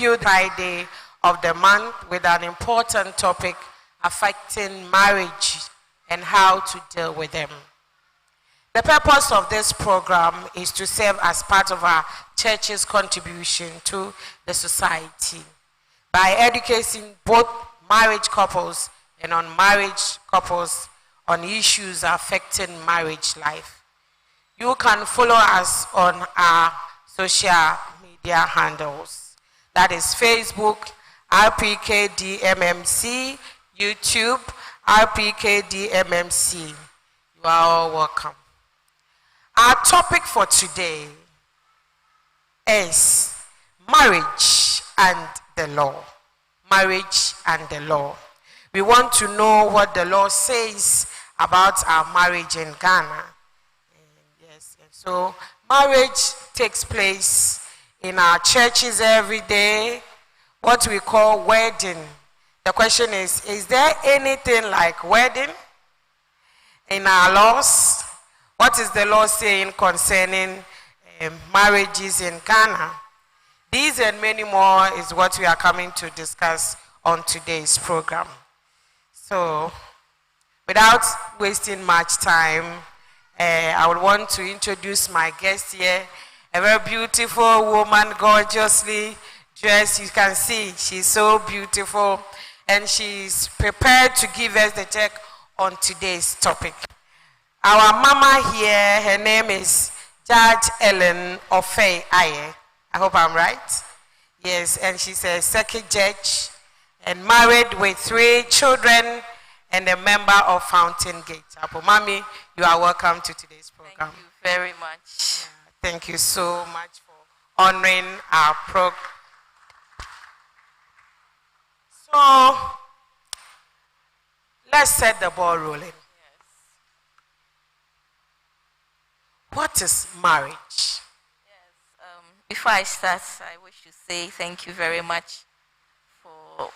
you Friday of the month with an important topic affecting marriage and how to deal with them. The purpose of this program is to serve as part of our church's contribution to the society by educating both marriage couples and unmarried couples on issues affecting marriage life. You can follow us on our social media handles. That is Facebook, rpkdmmc, YouTube, rpkdmmc. You are all welcome. Our topic for today is marriage and the law. Marriage and the law. We want to know what the law says about our marriage in Ghana. So marriage takes place in our churches every day, what we call wedding. The question is there anything like wedding in our laws? What is the law saying concerning marriages in Ghana? These and many more is what we are coming to discuss on today's program. So, without wasting much time, I would want to introduce my guest here, a very beautiful woman, gorgeously dressed. You can see she's so beautiful, and she's prepared to give us the take on today's topic. Our mama here, her name is Judge Ellen Ofei Aye. I hope I'm right. Yes, and she's a circuit judge and married with 3 children and a member of Fountain Gate. Apo Mami, you are welcome to today's program. Thank you very much. Thank you so much for honoring our program. So, let's set the ball rolling. Yes. What is marriage? Yes. Before I start, I wish to say thank you very much for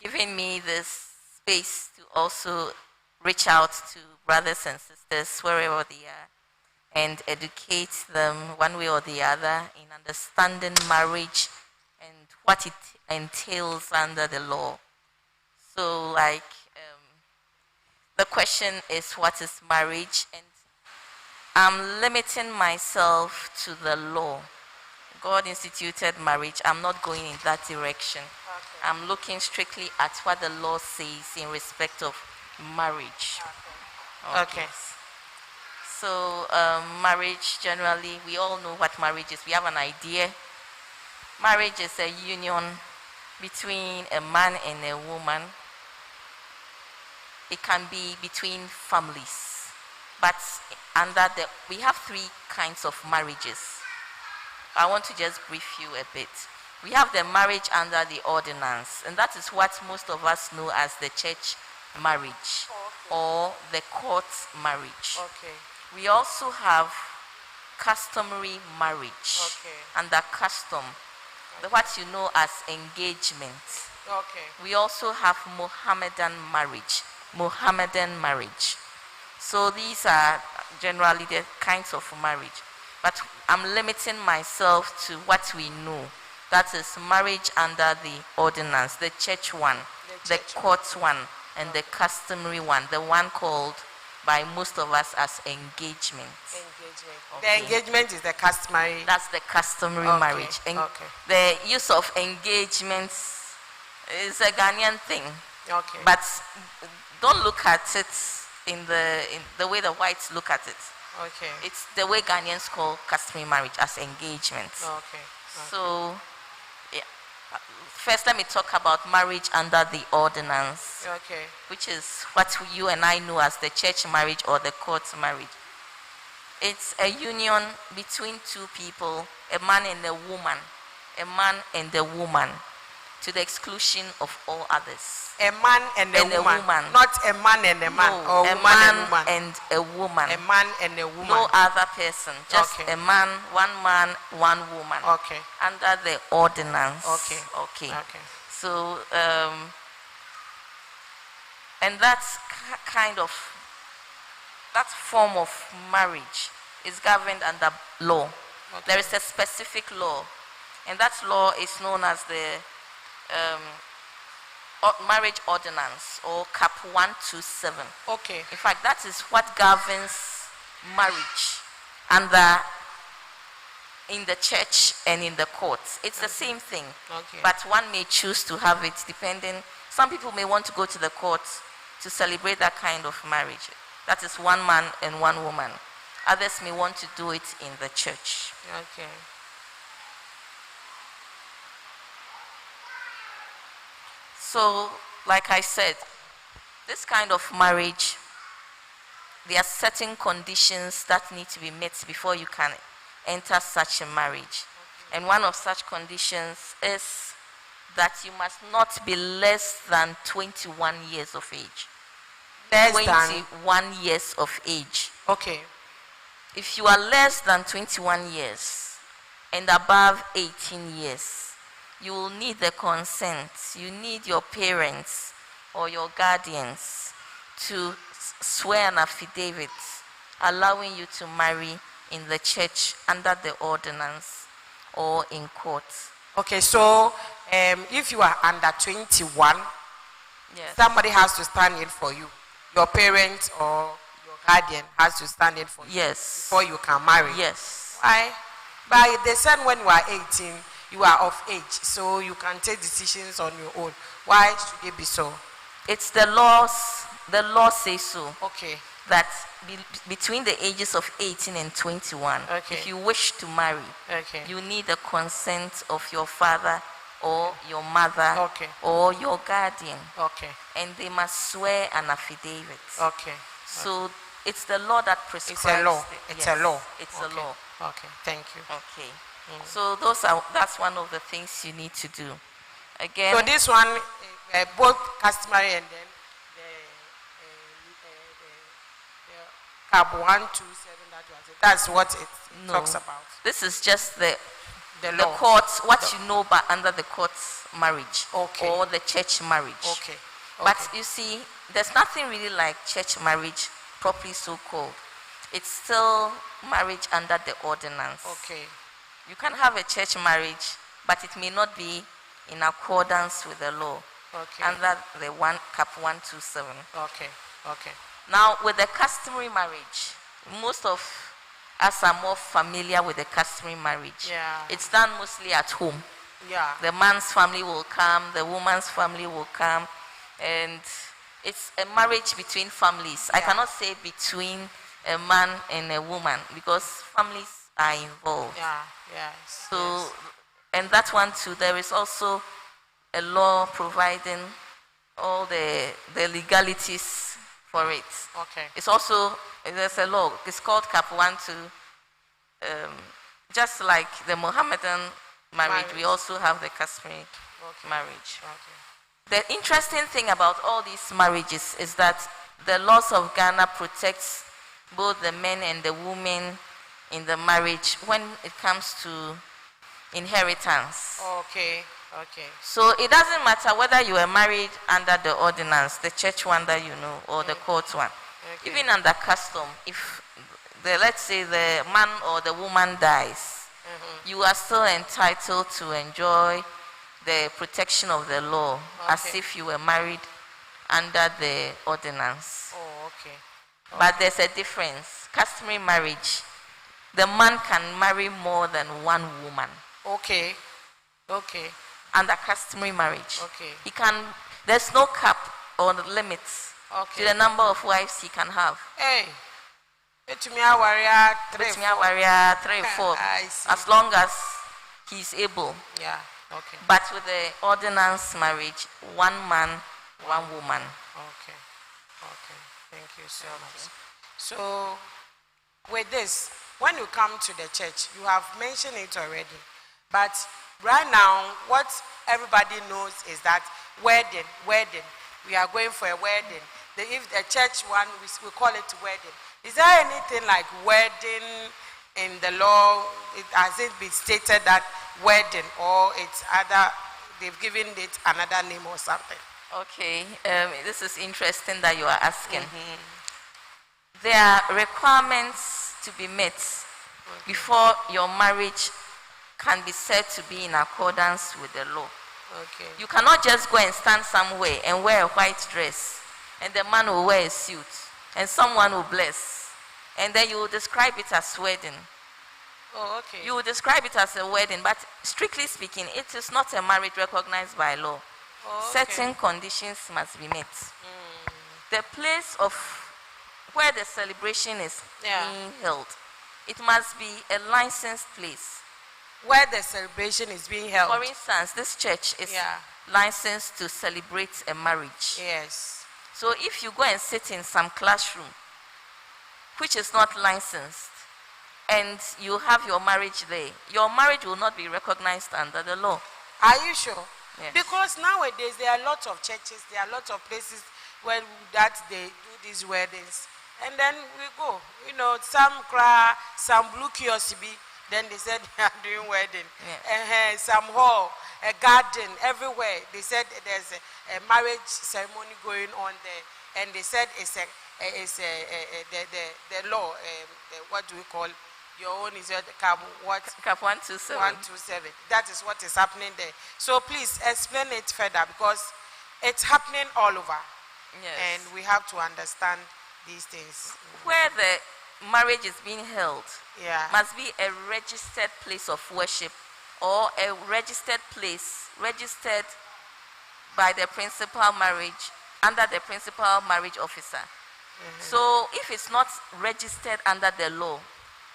giving me this space to also reach out to brothers and sisters wherever they are and educate them one way or the other in understanding marriage and what it entails under the law. So the question is, what is marriage? And I'm limiting myself to the law. God instituted marriage. I'm not going in that direction. Okay. I'm looking strictly at what the law says in respect of marriage. Okay. So marriage, generally, we all know what marriage is. We have an idea. Marriage is a union between a man and a woman. It can be between families. But we have 3 kinds of marriages. I want to just brief you a bit. We have the marriage under the ordinance, and that is what most of us know as the church marriage or the court marriage. Okay. We also have customary marriage under custom, what you know as engagement. Okay. We also have Mohammedan marriage. So these are generally the kinds of marriage. But I'm limiting myself to what we know. That is marriage under the ordinance, the church one, the court one, and the customary one, the one called by most of us as engagement. Okay. The engagement is the customary. That's the customary marriage. The use of engagements is a Ghanaian thing. Okay. But don't look at it in the way the whites look at it. Okay. It's the way Ghanaians call customary marriage as engagement. Okay. So, first let me talk about marriage under the ordinance. Okay. Which is what you and I know as the church marriage or the court marriage. It's a union between 2 people, a man and a woman. To the exclusion of all others. A man and a woman. Not a man and a man. No, or a man and a woman. A man and a woman. No other person. Just a man, one woman. Okay. Under the ordinance. Okay. So, and that's that form of marriage is governed under law. There is a specific law. And that law is known as the Marriage Ordinance, or Cap 127. Okay. In fact, that is what governs marriage in the church and in the courts. It's the same thing, but one may choose to have it depending. Some people may want to go to the courts to celebrate that kind of marriage. That is one man and one woman. Others may want to do it in the church. Okay. So, like I said, this kind of marriage, there are certain conditions that need to be met before you can enter such a marriage. And one of such conditions is that you must not be less than 21 years of age. Less 21 years of age. Okay. If you are less than 21 years and above 18 years, you will need the consent. You need your parents or your guardians to swear an affidavit allowing you to marry in the church under the ordinance or in court. Okay, so if you are under 21, yes, somebody has to stand in for you. Your parent or your guardian has to stand in for you. Yes. Before you can marry. Yes. Why? But they said when you are 18, you are of age, so you can take decisions on your own. Why should it be so? It's the laws. The law says so. Okay. That between the ages of 18 and 21, if you wish to marry, you need the consent of your father or your mother or your guardian. Okay. And they must swear an affidavit. Okay. So it's the law that prescribes. It's a law. It's a law. It's a law. Okay. Thank you. Okay. So that's one of the things you need to do. Again. So this one, both customary and then the Cap 127 that was it. That's what it talks about. This is just the law. Courts, what you know by under the court's marriage or the church marriage. Okay. But you see, there's nothing really like church marriage, properly so called. It's still marriage under the ordinance. Okay. You can have a church marriage, but it may not be in accordance with the law. Okay. Under the Cap 127. Okay. Okay. Now, with the customary marriage, most of us are more familiar with the customary marriage. Yeah. It's done mostly at home. Yeah. The man's family will come, the woman's family will come, and it's a marriage between families. Yeah. I cannot say between a man and a woman because families are involved. Yeah. Yes. So, yes. And that one too, there is also a law providing all the legalities for it. Okay. It's also, there's a law, it's called Cap 1, just like the Mohammedan marriage, we also have the customary marriage. Okay. The interesting thing about all these marriages is that the laws of Ghana protects both the men and the women in the marriage when it comes to inheritance. Okay. Okay. So it doesn't matter whether you are married under the ordinance, the church one that you know, or the court one. Okay. Even under custom, if let's say the man or the woman dies, you are still entitled to enjoy the protection of the law as if you were married under the ordinance. Oh, okay. But there's a difference. Customary marriage, the man can marry more than one woman. Okay. Okay. Under customary marriage. Okay. He can, there's no cap or limits to the number of wives he can have. Hey. It's me a warrior 3, 4. As long as he's able. Yeah. Okay. But with the ordinance marriage, one man, one woman. Okay. Okay. Thank you so much. So with this, when you come to the church, you have mentioned it already. But right now, what everybody knows is that wedding. We are going for a wedding. If the church one, we call it wedding. Is there anything like wedding in the law? Has it been stated that wedding, or it's other, they've given it another name or something? Okay, this is interesting that you are asking. There are requirements to be met before your marriage can be said to be in accordance with the law. Okay. You cannot just go and stand somewhere and wear a white dress, and the man will wear a suit, and someone will bless, and then you will describe it as wedding. Oh, okay. You will describe it as a wedding, but strictly speaking, it is not a marriage recognized by law. Oh, okay. Certain conditions must be met. The place of where the celebration is being held, it must be a licensed place. Where the celebration is being held. For instance, this church is licensed to celebrate a marriage. Yes. So if you go and sit in some classroom, which is not licensed, and you have your marriage there, your marriage will not be recognized under the law. Are you sure? Yes. Because nowadays there are lots of churches, there are lots of places where that they do these weddings. And then we go, you know, some cry, some blue kiosk, then they said they are doing wedding. Yeah. Some hall, a garden, everywhere. They said there's a marriage ceremony going on there. And they said it's the law, what do we call your own is Cap 127. 127. That is what is happening there. So please explain it further because it's happening all over. Yes. And we have to understand these things. Where the marriage is being held must be a registered place of worship or a registered place, registered by the principal marriage, under the principal marriage officer. So if it's not registered under the law,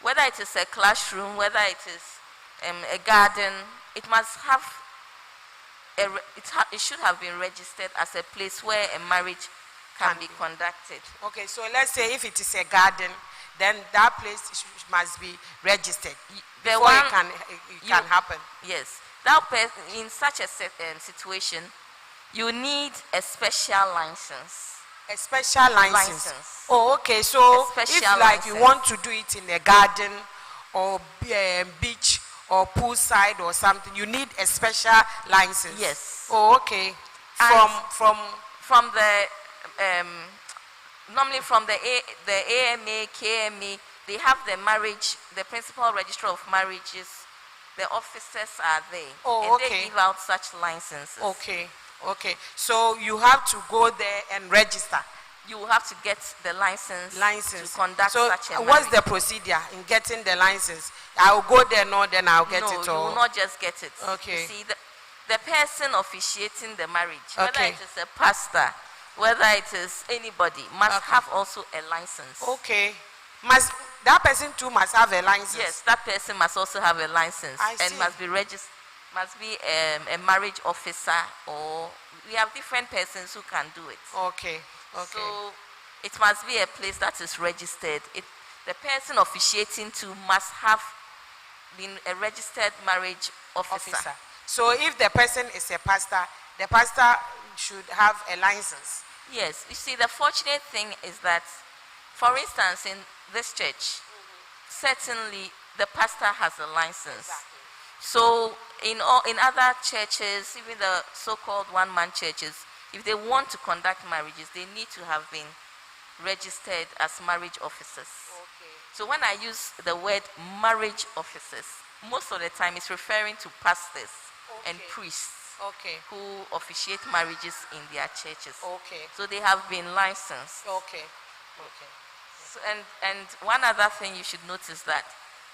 whether it is a classroom, whether it is a garden, it must have, it should have been registered as a place where a marriage can be conducted. Okay, so let's say if it is a garden, then that place must be registered before it can happen. Yes. That in such a situation, you need a special license. A special license. Oh, okay. So if like you want to do it in a garden or beach or poolside or something, you need a special license. Yes. Oh, okay. From the normally from the AMA, KMA, they have the marriage, the principal registrar of marriages. The officers are there. Oh, and they give out such licenses. Okay. Okay, so you have to go there and register. You have to get the license to conduct such a marriage. What's the procedure in getting the license? I'll go there, then I'll get it. No, you will not just get it. Okay. You see, the person officiating the marriage, whether it is a pastor, whether it is anybody, must have also a license. Okay. That person too must have a license? Yes, that person must also have a license. And must be registered. Must be a marriage officer, or we have different persons who can do it. Okay. So it must be a place that is registered. The person officiating to must have been a registered marriage officer. So if the person is a pastor, the pastor should have a license. Yes. You see, the fortunate thing is that, for instance, in this church, certainly the pastor has a license. Exactly. So in other churches, even the so-called one-man churches, if they want to conduct marriages, they need to have been registered as marriage officers. Okay. So when I use the word marriage officers, most of the time it's referring to pastors and priests who officiate marriages in their churches. Okay. So they have been licensed. Okay. So, and one other thing you should notice that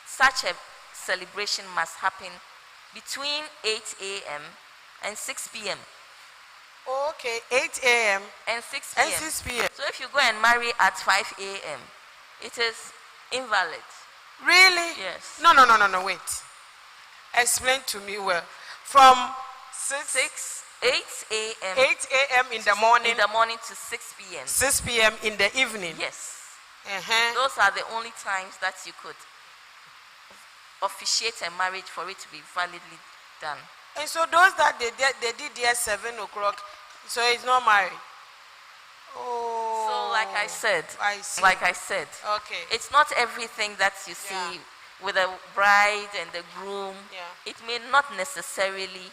such a celebration must happen between 8 a.m. and 6 p.m. Okay, 8 a.m. and 6 p.m. And 6 p.m. So if you go and marry at 5 a.m., it is invalid. Really? Yes. No, wait. Explain to me well. From 8 a.m. 8 a.m. in the morning. In the morning to 6 p.m. 6 p.m. in the evening. Yes. Those are the only times that you could officiate a marriage for it to be validly done. And so those that they did there 7 o'clock, so it's not married. Oh. So like I said, okay, it's not everything that you see with the bride and the groom. It may not necessarily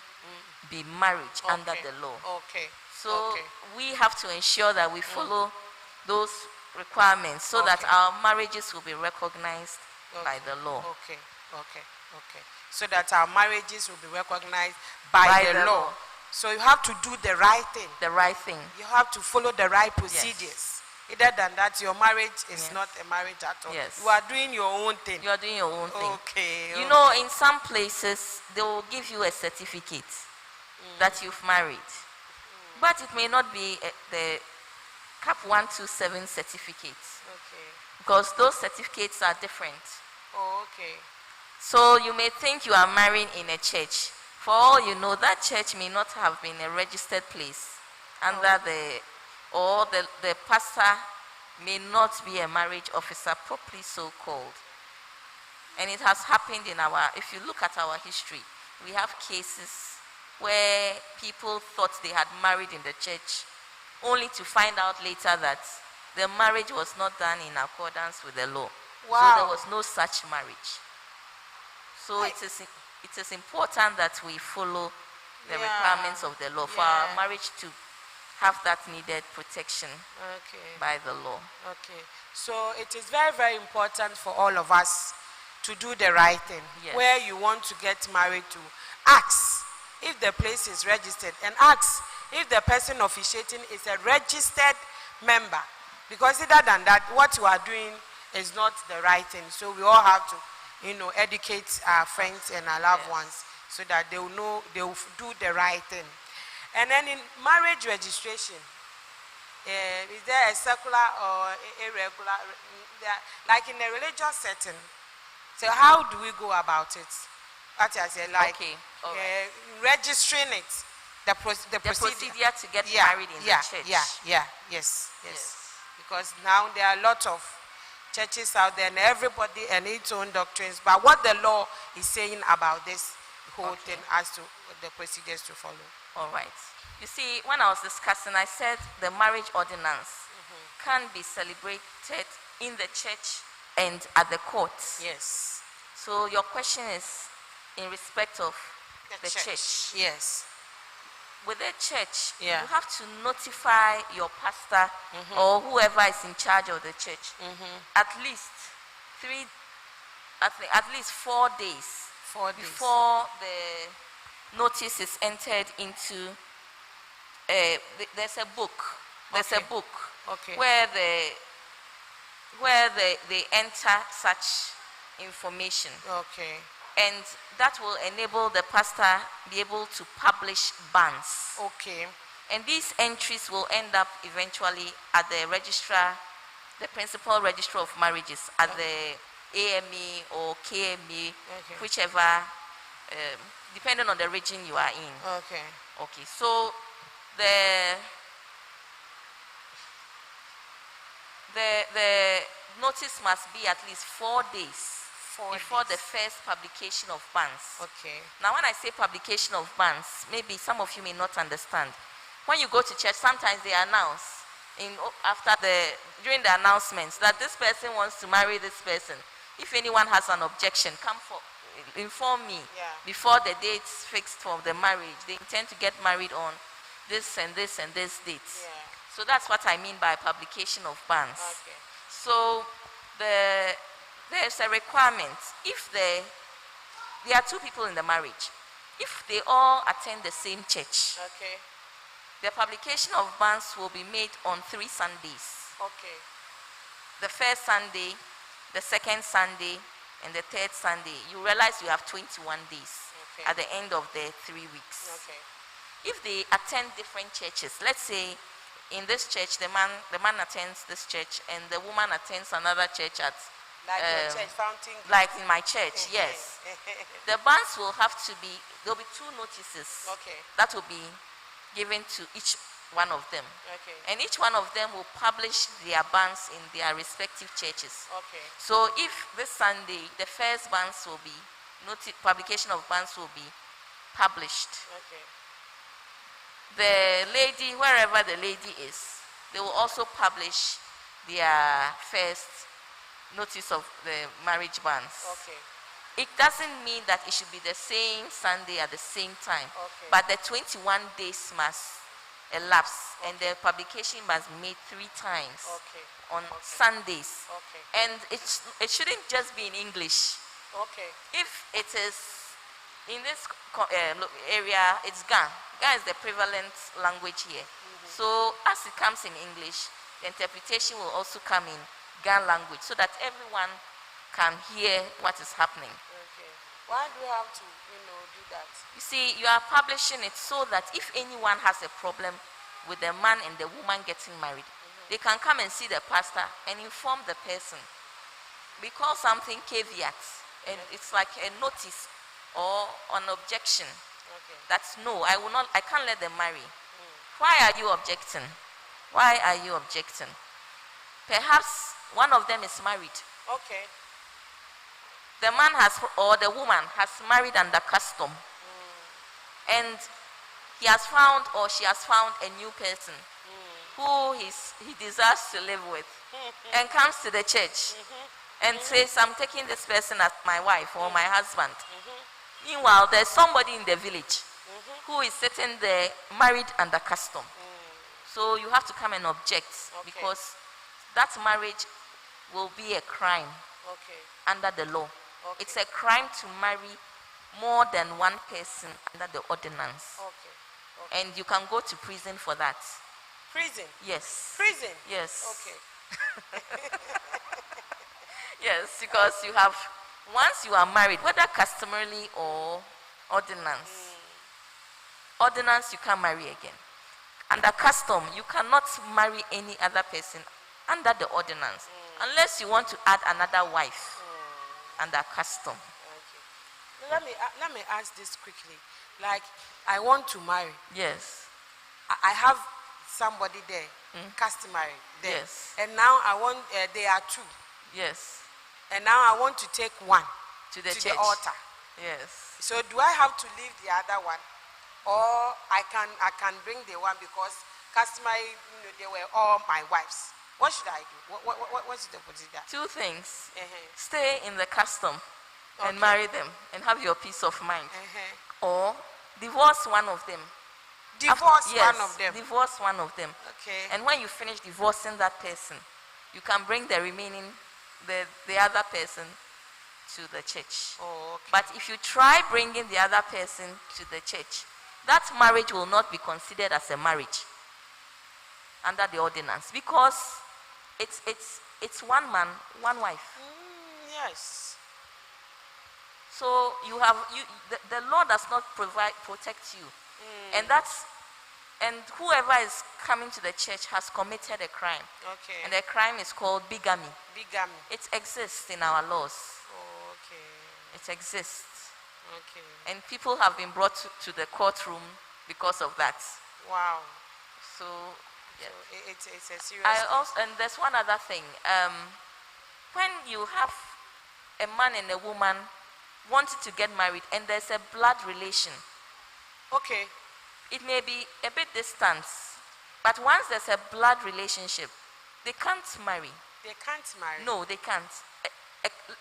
be marriage under the law. Okay. So we have to ensure that we follow those requirements so that our marriages will be recognized by the law. Okay. so that our marriages will be recognized by the law. So you have to do the right thing. The right thing. You have to follow the right procedures. Other than that, your marriage is not a marriage at all. Yes. You are doing your own thing. You are doing your own thing. Okay. You know, in some places, they will give you a certificate that you've married. But it may not be the CAP 127 certificate. Okay. Because those certificates are different. Oh, okay. So you may think you are marrying in a church. For all you know, that church may not have been a registered place under the pastor may not be a marriage officer, properly so called. And it has happened if you look at our history, we have cases where people thought they had married in the church, only to find out later that the marriage was not done in accordance with the law. Wow. So there was no such marriage. So it is important that we follow the requirements of the law for our marriage to have that needed protection by the law. Okay. So it is very, very important for all of us to do the right thing. Yes. Where you want to get married to, ask if the place is registered and ask if the person officiating is a registered member. Because other than that, what you are doing is not the right thing. So we all have to, educate our friends and our loved ones so that they will know, they will do the right thing. And then in marriage registration, is there a secular or irregular, like in a religious setting? So how do we go about it? What I say, like registering it, the procedure to get married in the church. Yes. Because now there are a lot of churches out there, and everybody and its own doctrines. But what the law is saying about this whole thing as to the procedures to follow. All right. You see, when I was discussing, I said the marriage ordinance can be celebrated in the church and at the courts. Yes. So your question is in respect of the church. Yes. With the church, you have to notify your pastor or whoever is in charge of the church at least 4 days before the notice is entered into. There's a book. There's a book where they enter such information. Okay. And that will enable the pastor be able to publish bans. Okay. And these entries will end up eventually at the registrar, the principal registrar of marriages, at the AME or KME, whichever, depending on the region you are in. Okay. Okay. So the notice must be at least 4 days before the first publication of bans. Okay. Now, when I say publication of bans, maybe some of you may not understand. When you go to church, sometimes they announce during the announcements that this person wants to marry this person. If anyone has an objection, inform me before the date's fixed for the marriage. They intend to get married on this and this and this date. So that's what I mean by publication of bans. Okay. So there's a requirement. If there are two people in the marriage, if they all attend the same church, the publication of bans will be made on 3 Sundays. Okay. The first Sunday, the second Sunday, and the third Sunday. You realize you have 21 days at the end of the 3 weeks. Okay. If they attend different churches, let's say in this church, the man attends this church and the woman attends another church at like your church, Fountain. Like in my church, yes. The bans will have to be, there'll be 2 notices that will be given to each one of them. And each one of them will publish their bans in their respective churches. So if this Sunday, the first bans will be, publication of bans will be published. The lady, wherever the lady is, they will also publish their first notice of the marriage bans. It doesn't mean that it should be the same Sunday at the same time, but the 21 days must elapse, and the publication must be made 3 times on Sundays. And it shouldn't just be in English. If it is in this area, it's Ga. Ga is the prevalent language here. So as it comes in English, the interpretation will also come in Ga language so that everyone can hear what is happening. Okay. Why do you have to, do that? You see, you are publishing it so that if anyone has a problem with the man and the woman getting married, they can come and see the pastor and inform the person. We call something caveat, and it's like a notice or an objection. Okay. That's no, I can't let them marry. Why are you objecting? Why are you objecting? Perhaps one of them is married. Okay. The man or the woman has married under custom. And he has found or she has found a new person who he desires to live with and comes to the church and says, I'm taking this person as my wife or my husband. Meanwhile, there's somebody in the village who is sitting there married under custom. So you have to come and object because that marriage will be a crime under the law. It's a crime to marry more than one person under the ordinance. And you can go to prison for that. Prison? Yes. Prison? Yes. Okay. Yes, because you have, once you are married, whether customarily or ordinance, ordinance you can't marry again. Under custom, you cannot marry any other person under the ordinance unless you want to add another wife under custom. Okay. Let me ask this quickly. Like, I want to marry. Yes. I have somebody there, customary there. Yes. And now I want, there are two. Yes. And now I want to take one to the the altar. Yes. So do I have to leave the other one? Or I can bring the one because customary, they were all my wives. What should I do? What's the procedure? Two things. Stay in the custom and marry them and have your peace of mind. Or divorce one of them. Divorce yes, one of them? Divorce one of them. Okay. And when you finish divorcing that person, you can bring the remaining, the other person to the church. Oh, okay. But if you try bringing the other person to the church, that marriage will not be considered as a marriage under the ordinance because it's one man, one wife. Yes. So the law does not protect you, and whoever is coming to the church has committed a crime. Okay. And the crime is called bigamy. Bigamy. It exists in our laws. Oh, okay. It exists. Okay. And people have been brought to the courtroom because of that. Wow. So, yeah. So it's a serious and there's one other thing. When you have a man and a woman wanting to get married and there's a blood relation. Okay. It may be a bit distant, but once there's a blood relationship, they can't marry. They can't marry? No, they can't.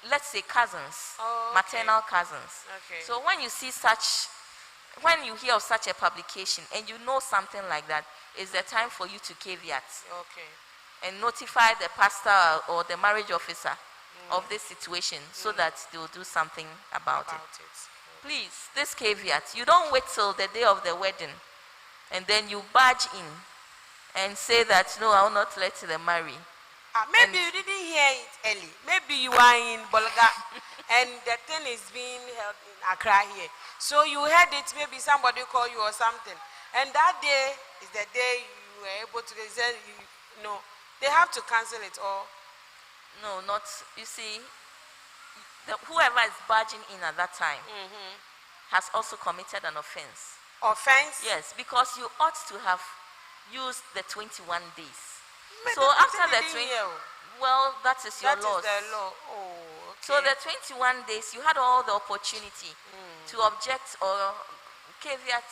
Let's say cousins, maternal cousins. Okay. So when you hear of such a publication and you know something like that, it's the time for you to caveat. Okay. And notify the pastor or the marriage officer of this situation so that they will do something about it. Please, this caveat, you don't wait till the day of the wedding and then you barge in and say that, no, I will not let them marry. Maybe you didn't hear it early. Maybe you are in Bolga and the thing is being held in Accra here. So you heard it, maybe somebody called you or something. And that day is the day you were able to say, they have to cancel it or? No, not, you see, whoever is barging in at that time has also committed an offense. Offense? Yes, because you ought to have used the 21 days. Maybe so after the 20, well, that is your law. loss. That is the law. Oh, okay. So the 21 days, you had all the opportunity to object or caveat,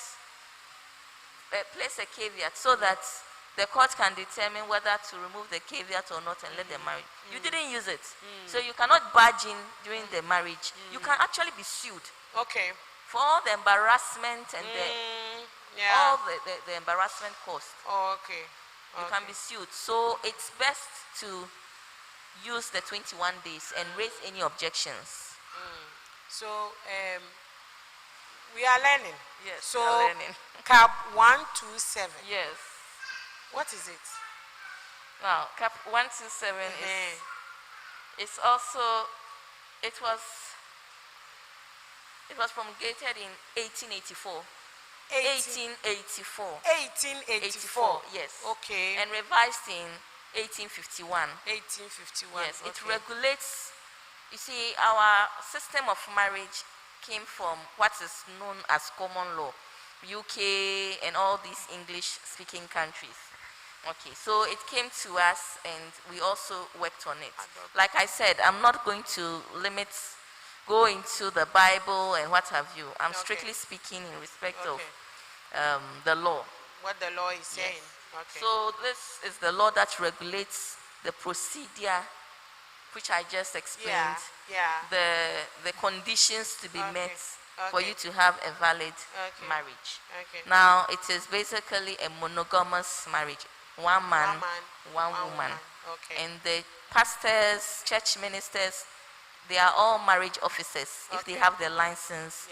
place a caveat so that the court can determine whether to remove the caveat or not and let them marry. You didn't use it. So you cannot barge in during the marriage. You can actually be sued. Okay. For all the embarrassment and all the embarrassment cost. Oh, okay. You can be sued. So it's best to use the 21 days and raise any objections. So We are learning. Yes, So, we are learning. Cap 127. Yes. What is it? Now, Cap 127 is also, it was promulgated in 1884. 1884. 1884. Yes. Okay. And revised in 1851. 1851. Yes, it okay. regulates, you see, our system of marriage came from what is known as common law, UK and all these English-speaking countries. Okay, so it came to us and we also worked on it. Like I said, I'm not going to go into the Bible and what have you. I'm strictly speaking in respect of the law. What the law is saying. Yes. Okay. So this is the law that regulates the procedure, which I just explained. The conditions to be met for you to have a valid marriage. Okay. Now, it is basically a monogamous marriage. One man, one woman. Okay. And the pastors, church ministers, they are all marriage officers if they have their license.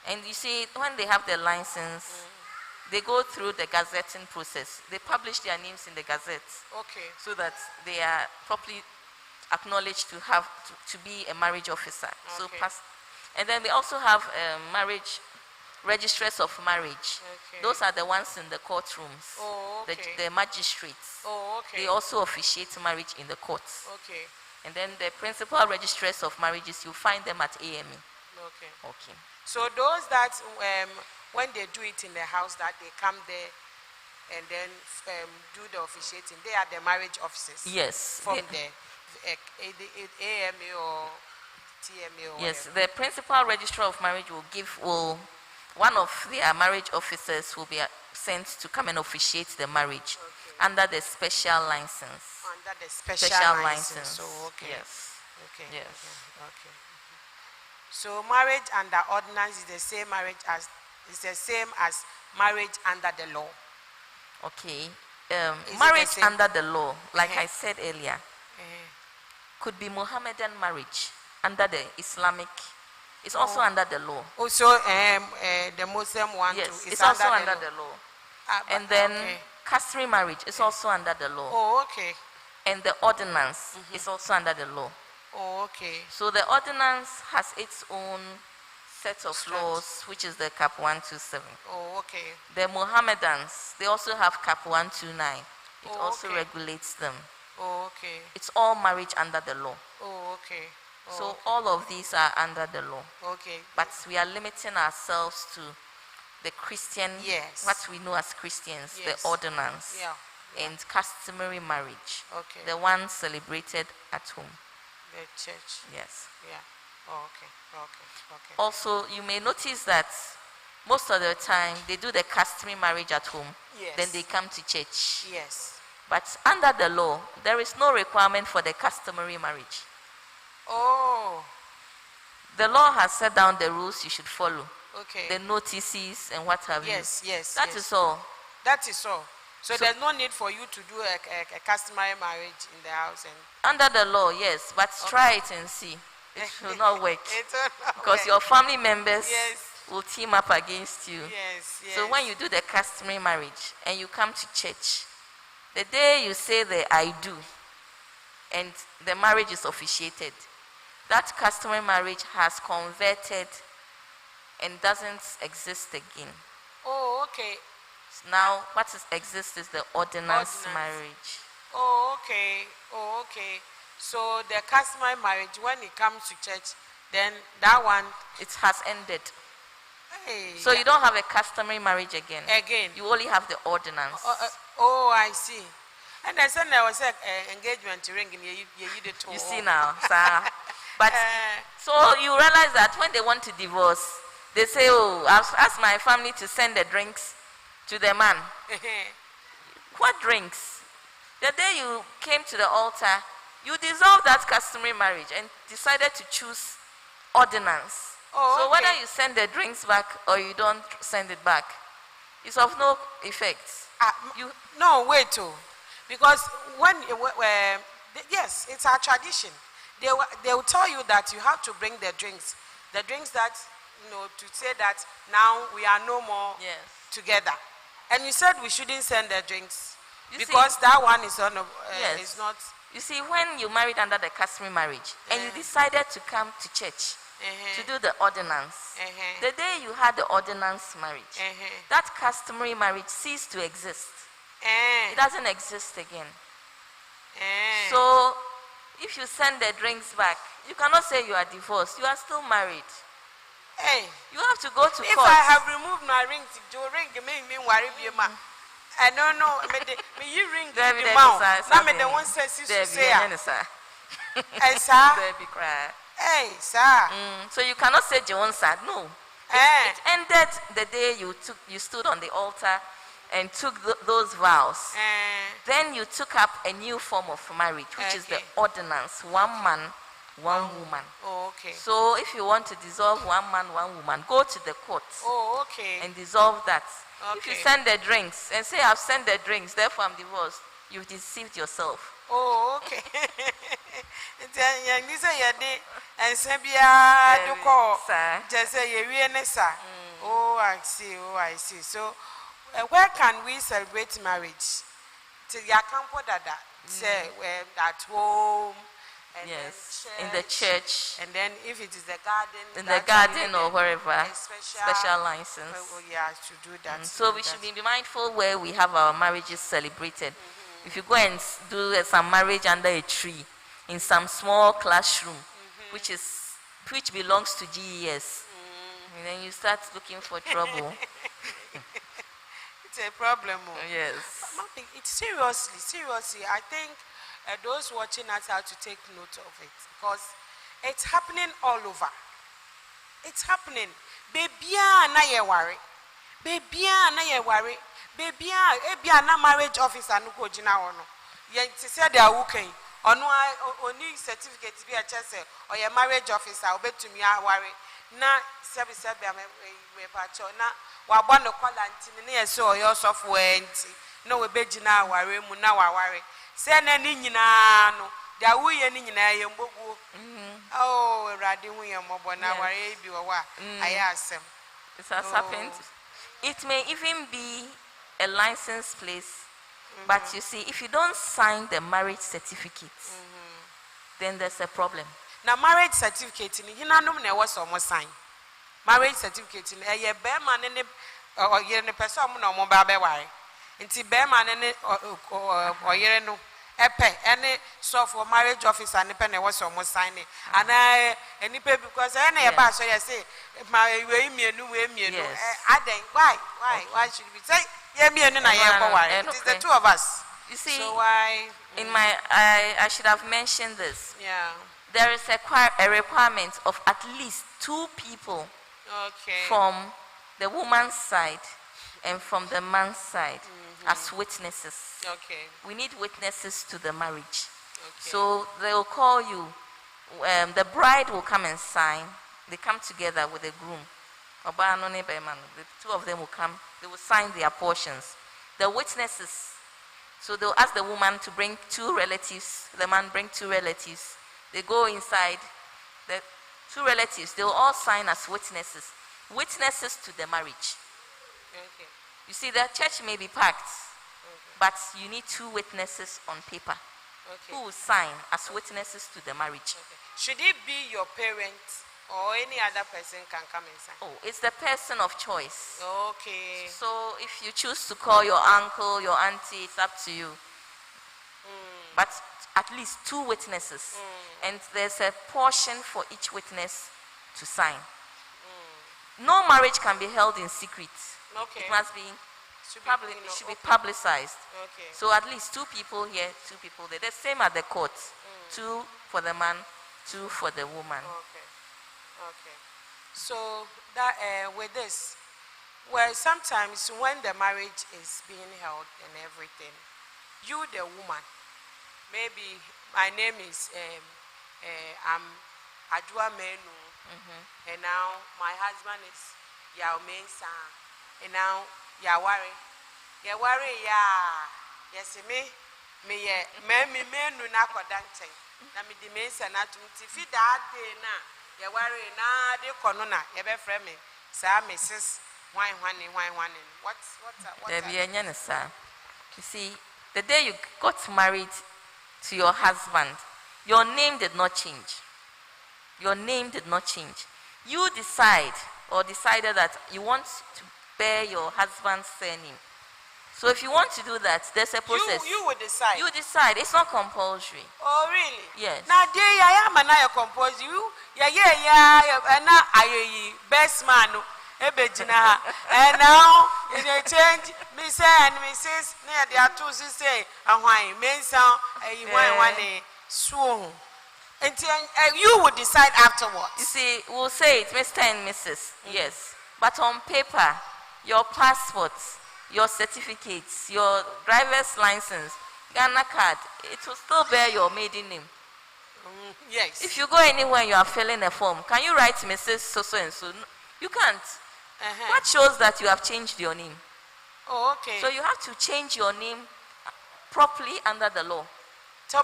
And you see, when they have their license, they go through the gazetting process. They publish their names in the gazette. Okay. So that they are properly acknowledged to be a marriage officer. So and then we also have marriage registrars of marriage. Those are the ones in the courtrooms. The magistrates. They also officiate marriage in the courts. And then the principal registrars of marriages, you find them at AME. Okay. So those that when they do it in the house, that they come there and then do the officiating, they are the marriage officers. Yes. From the AMA or TMA or yes, whatever. the principal registrar of marriage one of their marriage officers will be sent to come and officiate the marriage under the special license. Under the special license. So, Yes. Okay. Yes. Okay. So marriage under ordinance is the same as marriage under the law. Okay. Is marriage under the law, like I said earlier, could be Mohammedan marriage under the Islamic. It's also under the law. Also, the Muslim one yes, too. It's also under the law. And then customary marriage is also under the law. Oh, okay. And the ordinance is also under the law. Oh, okay. So the ordinance has its own set of laws, which is the Cap 127. Oh, okay. The Mohammedans, they also have Cap 129. It also regulates them. Oh, okay. It's all marriage under the law. Oh, okay. Oh, so all of these are under the law. Okay. But we are limiting ourselves to the Christian, what we know as Christians, the ordinance, and customary marriage, the one celebrated at home. The church. Yes. Yeah. Oh, okay. Also, you may notice that most of the time they do the customary marriage at home, then they come to church. Yes. But under the law, there is no requirement for the customary marriage. Oh. The law has set down the rules you should follow. Okay. The notices and what have you. Yes. That is all. That is all. So there's no need for you to do a customary marriage in the house. And under the law, yes, but try it and see. It will not work. It will not because work. your family members will team up against you. Yes. So when you do the customary marriage and you come to church, the day you say the I do and the marriage is officiated, that customary marriage has converted and doesn't exist again. Oh, okay. Now, what exists is the ordinance marriage. Oh, okay. So the customary marriage, when it comes to church, then that one, it has ended. Hey, so you don't have a customary marriage again. You only have the ordinance. I see. And I said there was an engagement ring in you see now, sir. But so you realize that when they want to divorce, they say, oh, I've asked my family to send the drinks to the man. What drinks? The day you came to the altar, you dissolved that customary marriage and decided to choose ordinance. So whether you send the drinks back or you don't send it back, it's of no effect. No, wait too. Because yes, it's our tradition. They will tell you that you have to bring the drinks that to say that now we are no more Yes. together. And you said we shouldn't send the drinks You because that one is on. Yes. Is not. You see, when you married under the customary marriage and you decided to come to church to do the ordinance, the day you had the ordinance marriage, that customary marriage ceased to exist. It doesn't exist again. So, if you send the drinks back, you cannot say you are divorced. You are still married. Hey, you have to go to if court. If I have removed my ring, you ring me worry be ma. I don't know. Me you ring the mouth. Now me the one says you say. Hey sir. Baby cry. Hey sir. So you cannot say Johnson. No. It ended the day you stood on the altar and took those vows. Then you took up a new form of marriage, which is the ordinance. One man, one woman. Oh, okay. So if you want to dissolve one man, one woman, go to the court. Oh, okay. And dissolve that. Okay. If you send the drinks and say, I've sent the drinks, therefore I'm divorced, you've deceived yourself. Oh, okay. Oh, I see. Oh, I see. So, where can we celebrate marriage? Say at home. And yes, in the church. And then if it is the garden. In the garden or wherever. Special license. Yeah, to do that. So we should be mindful where we have our marriages celebrated. If you go and do some marriage under a tree, in some small classroom, which belongs to GES, and then you start looking for trouble. It's a problem. Yes. It's seriously, I think those watching us have to take note of it because it's happening all over. It's happening. Baby, na ye worry. Baby, na ye worry. Baby, na marriage officer no go jina ono. Ye say they are working. Ono oni certificate bi a chese or your marriage officer obetumi worry. Na sebi me pacho na wabɔ no kwala ntini ne yɛsɛ ɔyɛ ɔsɔfo enti na wɔbɛgyina aware mu na waware sɛ na ne nyinaa no da woyɛ ne nyinaa yɛ mboguo oh awurade hu yɛ mmɔbɔ na aware bi wɔ hɔ a ayɛ asɛm. It has happened. It may even be a licensed place, but you see, if you don't sign the marriage certificate, then there's a problem. Now marriage certificate ni hinanom na ɛwɔ sɛ ɔmo sign. Marriage certificate ni ɛyɛ bɛrima ne ne ɔyere ne pɛ sɛ ɔmo na ɔmo ba bɛware nti bɛrima ne ne ɔyere no ɛpɛ ɛne sɔfo marriage officer ne pɛ na ɛwɔ sɛ ɔmo sign ni ana nipa because ɛna yɛ ba so yɛ say ma wei mienu adan why should we say yɛ mienu na yɛ kɔ ware it is the two of us. You see, so why in my I should have mentioned this. Yeah. There is a requirement of at least 2 people from the woman's side and from the man's side as witnesses. Okay. We need witnesses to the marriage. Okay. So they will call you. The bride will come and sign. They come together with the groom. The 2 of them will come. They will sign their portions. The witnesses. So they'll ask the woman to bring 2 relatives. The man bring 2 relatives. They go inside. The 2 relatives, they will all sign as witnesses. Witnesses to the marriage. Okay. You see, the church may be packed, but you need 2 witnesses on paper who will sign as witnesses to the marriage. Okay. Should it be your parents or any other person can come and sign? Oh, it's the person of choice. Okay. So if you choose to call your uncle, your auntie, it's up to you. But at least 2 witnesses. And there's a portion for each witness to sign. No marriage can be held in secret. Okay. It must be should be publicized. Okay. So at least 2 people here, 2 people there. The same at the court. 2 for the man, 2 for the woman. Okay. Okay. So that with this, well, sometimes when the marriage is being held and everything, you the woman, maybe my name is I'm Adwa Menu, and now my husband is Yao Mensa, and now Yawari, yes me Menu Nako Dante, na me the Mensa not to feed that day now. You worry na de kono na you be friend me. Sir Mrs. Why. What? You see, the day you got married to your husband, your name did not change. Your name did not change. You decided that you want to bear your husband's surname. So if you want to do that, there's a process. You would decide. You decide. It's not compulsory. Oh, really? Yes. Now, dear, I am an compose you. And now I best man. And now in a change, Miss and Mrs. Near the two say, and why men sound a swoon. And you would decide afterwards. You see, we'll say it, Mr. and Mrs. Yes. But on paper, your passports, your certificates, your driver's license, Ghana card, it will still bear your maiden name. Yes. If you go anywhere and you are filling a form, can you write Mrs. So and so? You can't. What shows that you have changed your name? Oh, okay. So you have to change your name properly under the law. So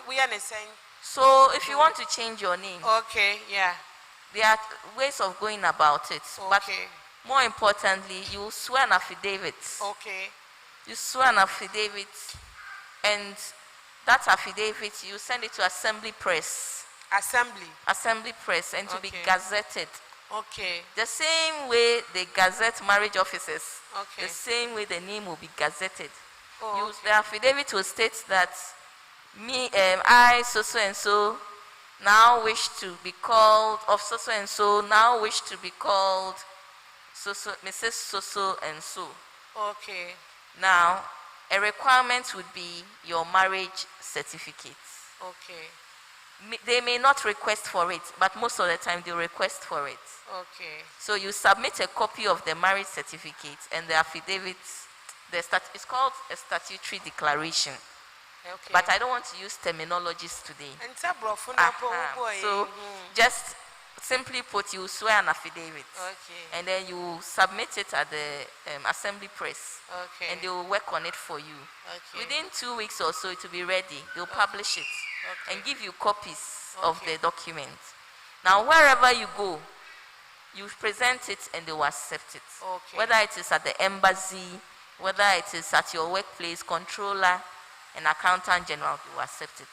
we understand. So if you want to change your name, okay, yeah, there are ways of going about it. Okay. But more importantly, you swear an affidavit. Okay. You swear an affidavit, and that affidavit you send it to Assembly Press. Assembly Press, and to be gazetted. Okay. The same way they gazette marriage officers, okay, the same way the name will be gazetted. Oh, okay. The affidavit will state that I, so and so, now wish to be called, of so and so, now wish to be called Mrs. So and so. Okay. Now, a requirement would be your marriage certificate. Okay. They may not request for it, but most of the time they request for it. Okay. So you submit a copy of the marriage certificate and the affidavit. It's called a statutory declaration. Okay. But I don't want to use terminologies today. So just simply put, you swear an affidavit. Okay. And then you submit it at the Assembly Press. Okay. And they will work on it for you. Okay. Within 2 weeks or so, it will be ready. They'll publish it and give you copies of the document. Now, wherever you go, you present it and they will accept it. Okay. Whether it is at the embassy, whether it is at your workplace, controller, and accountant general, you will accept it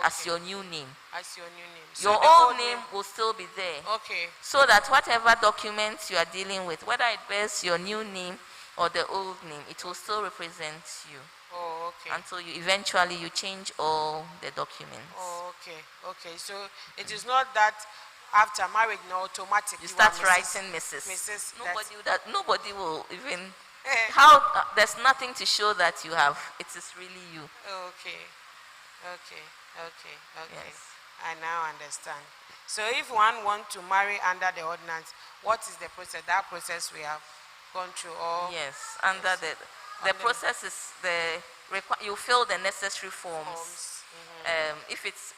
as your new name. As your new name. So your old name will still be there. Okay. So that whatever documents you are dealing with, whether it bears your new name or the old name, it will still represent you. Oh, okay. Until you eventually change all the documents. Oh, okay. Okay. So it is not that after marriage, no, automatically you start writing Mrs. Mrs. Nobody will even. How there's nothing to show that you have. It is really you. Okay. Yes. I now understand. So if one wants to marry under the ordinance, what is the process? That process we have gone through all. Yes, under the process is you fill the necessary forms. If it's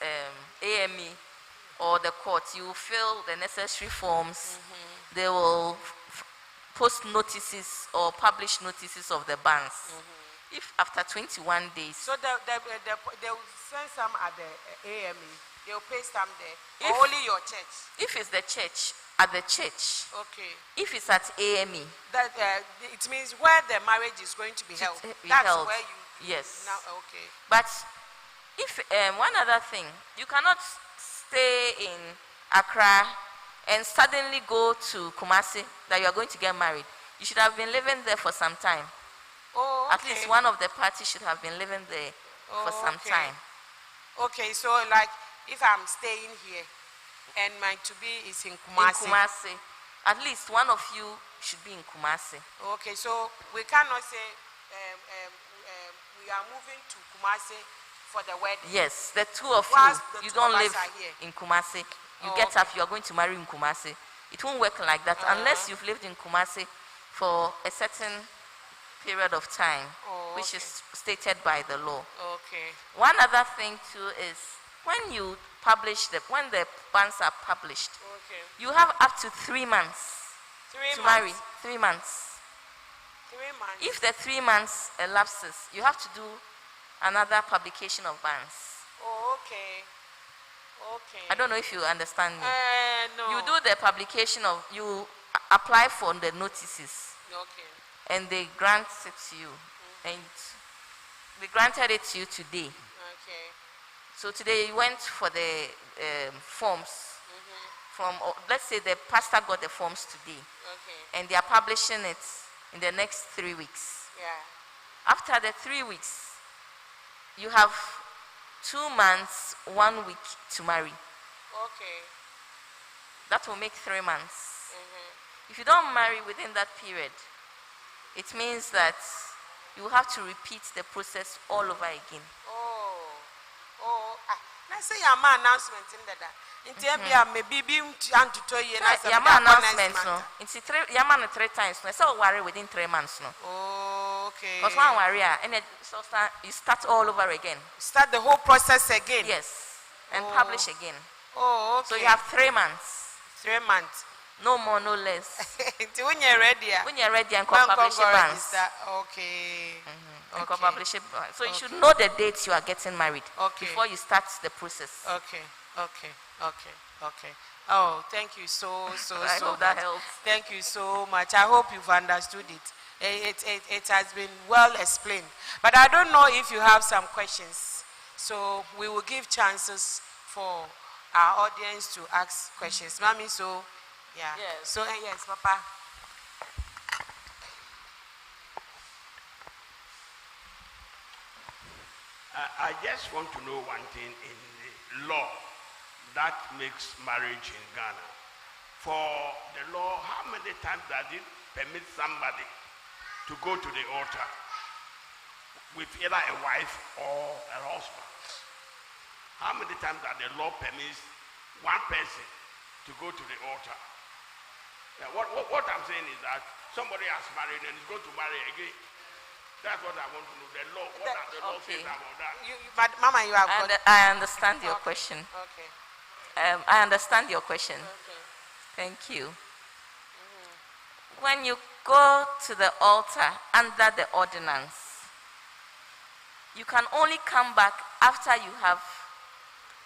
AME or the court, you fill the necessary forms. They will post notices or publish notices of the bans. If after 21 days. So they will send some at the AME. They will paste them there. Or only your church. If it's the church, at the church. Okay. If it's at AME. That it means where the marriage is going to be held. That's where you. Yes. Now, okay. But if one other thing, you cannot stay in Accra and suddenly go to Kumasi that you are going to get married. You should have been living there for some time. Oh, okay. At least one of the parties should have been living there for some time. Okay, so like if I'm staying here and my to-be is in Kumasi. At least one of you should be in Kumasi. Okay, so we cannot say we are moving to Kumasi for the wedding. Yes, the two of you don't live in Kumasi. You get up, you are going to marry in Kumasi. It won't work like that unless you've lived in Kumasi for a certain period of time, which is stated by the law. Okay. One other thing too is when you publish when the bans are published, you have up to 3 months to marry. 3 months. 3 months. If the 3 months elapses, you have to do another publication of bans. Oh, okay. Okay. I don't know if you understand me. No. You do the publication of, you apply for the notices. Okay. And they grant it to you. And we granted it to you today. Okay. So today you went for the forms. From, let's say the pastor got the forms today. Okay. And they are publishing it in the next 3 weeks. Yeah. After the 3 weeks, you have 2 months, 1 week to marry. Okay. That will make 3 months. If you don't marry within that period, it means that you have to repeat the process all over again. Let's say your man announcement in that. Maybe Yama announcement no. It's Yama 3 times. No, so worry within 3 months no. Okay. Because one worry and then you start all over again. Start the whole process again. Yes, and publish again. Okay. So you have 3 months. 3 months. No more, no less. When you're ready. When you're ready and publish it. Okay. Okay. Publish it. So you should know the dates you are getting married before you start the process. Okay. Oh, thank you so I hope that helps. Thank you so much. I hope you've understood it. It has been well explained. But I don't know if you have some questions. So we will give chances for our audience to ask questions. Mommy, so yeah. Yes. So yes, Papa. I just want to know one thing in the law that makes marriage in Ghana. For the law, how many times does it permit somebody to go to the altar with either a wife or a husband? How many times does the law permit one person to go to the altar? Yeah, what I'm saying is that somebody has married and is going to marry again. That's what I want to know. The law, what does the law say about that? But Mama, you have I understand your question. Okay. I understand your question. Okay. Thank you. When you go to the altar under the ordinance, you can only come back after you have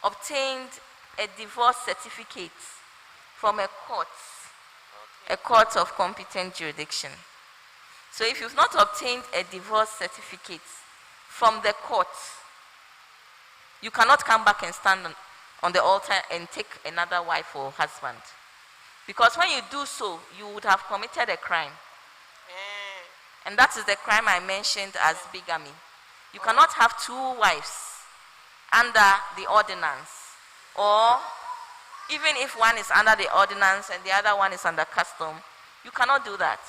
obtained a divorce certificate from a court of competent jurisdiction. So if you've not obtained a divorce certificate from the court, you cannot come back and stand on the altar and take another wife or husband. Because when you do so, you would have committed a crime. And that is the crime I mentioned as bigamy. You cannot have 2 wives under the ordinance. Or even if one is under the ordinance and the other one is under custom, you cannot do that.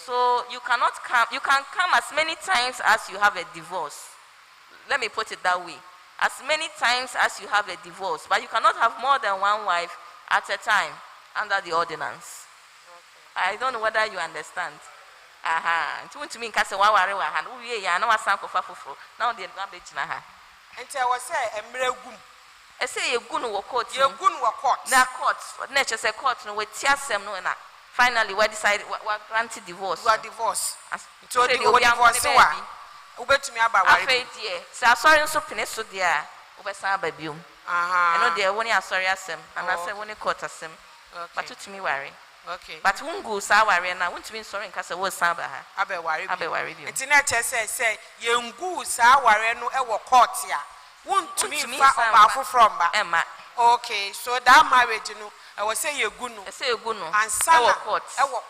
So you cannot come, you can come as many times as you have a divorce. Let me put it that way. As many times as you have a divorce, but you cannot have more than 1 wife at a time under the ordinance. I don't know whether you understand. To me, because now they And I was saying, I say you go to court. You're good to court. Now court, nature say court no we tiasem no na. Finally we decide we granted divorce. You are divorced. So the divorce ubetumi aba wari. Afei die, say asori nso pene so dia, obesan aba biom. Eno dey woni asori asem, and I say woni court asem. But utumi wari. Okay. But wungu sa wari na wuntumi sorry nka say wo san ba ha. Aba wari. Aba wari biom. Nti na che say yengu sa wari no e wo court ya. Wuntumi fa oba from ba. Emma. Okay, so that marriage no I was say yegunu. I say yegunu. And sana court.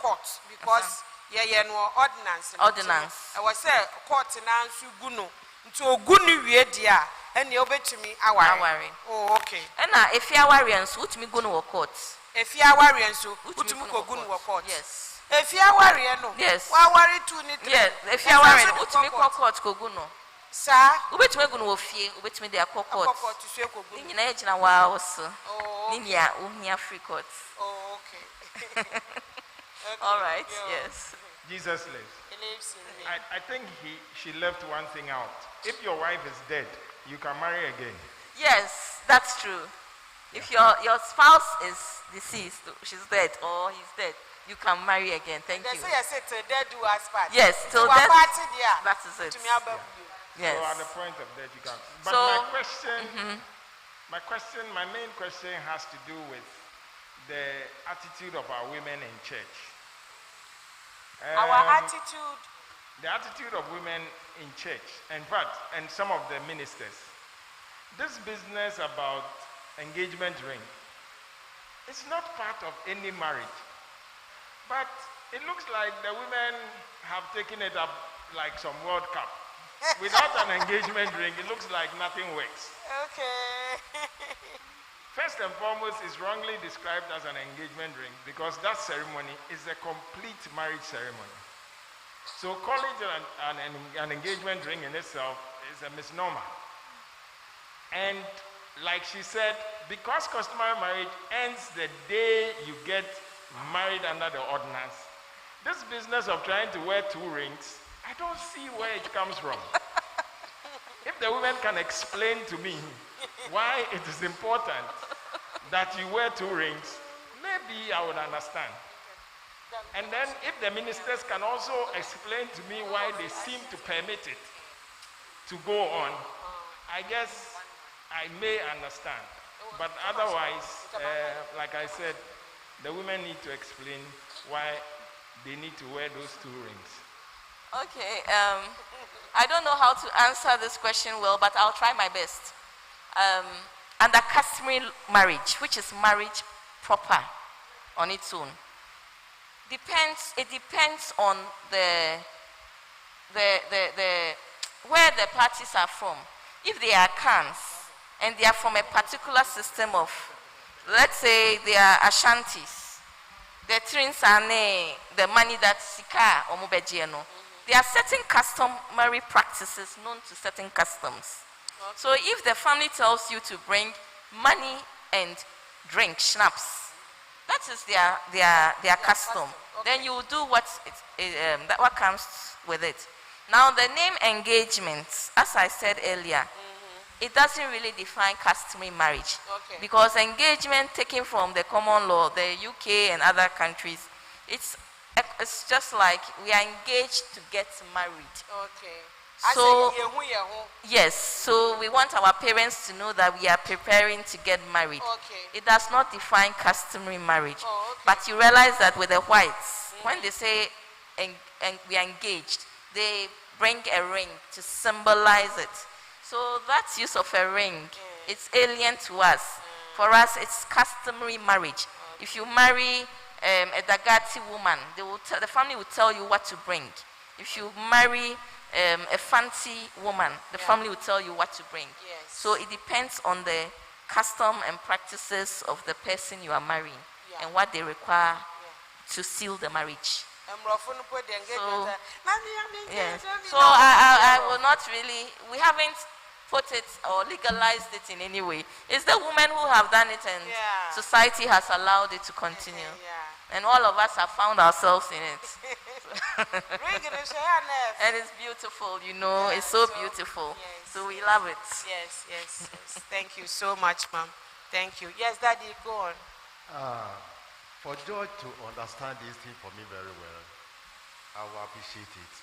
Court because no ordinance. Ordinance. I was say court na nsu gunu. Nti ogunu wie dia and you obetumi awari. Oh, okay. And na if you awari nso utumi gunu wo court. If you awari nso utumi ko gunu wo court. Yes. If you awari no. Yes. Wa awari 2 ni 3. Yes. If you awari utumi ko court ko gunu. Sir, ubetumi gunu wo fie, ubetumi de akoko court. Ni nyina ejina wa house. Ni nia uhia free court. Oh, okay. Okay. All right. Yes. Jesus lives. He lives in me. I think she left one thing out. If your wife is dead, you can marry again. Yes, that's true. If your spouse is deceased, she's dead or he's dead, you can marry again. Thank you. They say till death do us part. Yes, till death. That is it. Yes. So at the point of death, you can. But So- my main question has to do with the attitude of our women in church. Our attitude. The attitude of women in church, in fact, and some of the ministers. This business about engagement ring, it's not part of any marriage. But it looks like the women have taken it up like some World Cup. Without an engagement ring, it looks like nothing works. Okay. First and foremost, it's wrongly described as an engagement ring because that ceremony is a complete marriage ceremony. So calling it an engagement ring in itself is a misnomer. And like she said, because customary marriage ends the day you get married under the ordinance, this business of trying to wear 2 rings, I don't see where it comes from. If the women can explain to me why it is important that you wear 2 rings, maybe I would understand. And then if the ministers can also explain to me why they seem to permit it to go on, I guess I may understand. But otherwise, like I said, the women need to explain why they need to wear those 2 rings. Okay, I don't know how to answer this question well, but I'll try my best. Under customary marriage, which is marriage proper on its own, it depends on the where the parties are from. If they are Khans and they are from a particular system of, let's say they are Ashantis, the twins are the money that Sika or Mubejiano. There are certain customary practices known to certain customs. Okay. So if the family tells you to bring money and drink, schnapps, that is their custom. Okay. Then you do what comes with it. Now the name engagement, as I said earlier, it doesn't really define customary marriage. Okay. Because engagement taken from the common law, the UK and other countries, it's just like we are engaged to get married. Okay. So, yes, so we want our parents to know that we are preparing to get married. Okay. It does not define customary marriage. Oh, okay. But you realize that with the whites, when they say we are engaged, they bring a ring to symbolize it. So that use of a ring, it's alien to us. For us, it's customary marriage. If you marry a Dagadu woman, the family will tell you what to bring. If you marry a fancy woman, the family will tell you what to bring. Yes. So it depends on the custom and practices of the person you are marrying and what they require to seal the marriage. So, yes. So I will not really, we haven't put it or legalized it in any way. It's the women who have done it and society has allowed it to continue. And all of us have found ourselves in it. And it's beautiful, you know, it's so beautiful. Yes. So we love it. Yes, yes, yes. Thank you so much, Mom. Thank you. Yes, Daddy, go on. For George to understand this thing for me very well, I will appreciate it.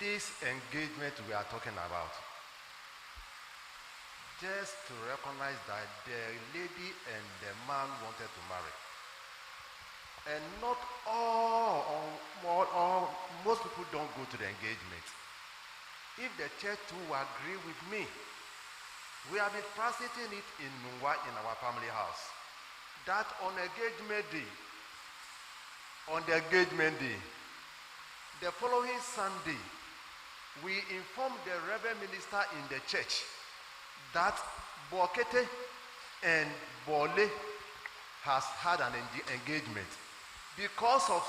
This engagement we are talking about, just to recognize that the lady and the man wanted to marry. And not most people don't go to the engagement. If the church too agree with me, we have been practicing it in Nungwa in our family house. That on engagement day, the following Sunday, we informed the reverend minister in the church that Bokete and Bole has had an engagement. Because of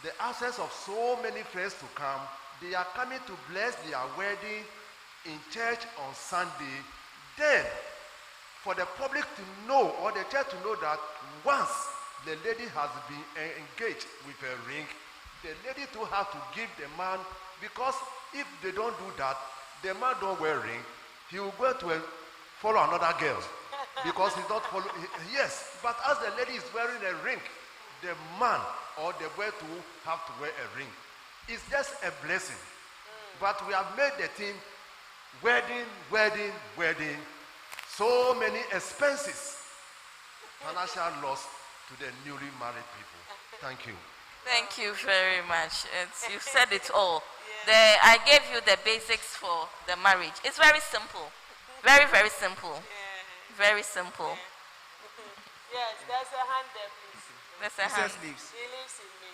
the absence of so many friends to come, they are coming to bless their wedding in church on Sunday. Then, for the public to know, or the church to know that once the lady has been engaged with a ring, the lady too has to give the man, because if they don't do that, the man don't wear ring, he will go to follow another girl. Because he's not following, yes, but as the lady is wearing a ring, the man or the boy too have to wear a ring. It's just a blessing. But we have made the theme wedding, wedding, wedding. So many expenses, financial loss to the newly married people. Thank you. Thank you very much. You've said it all. I gave you the basics for the marriage. It's very simple. Very, very simple. Very simple. Yes, there's a hand there, please. There's a hand. He lives in me.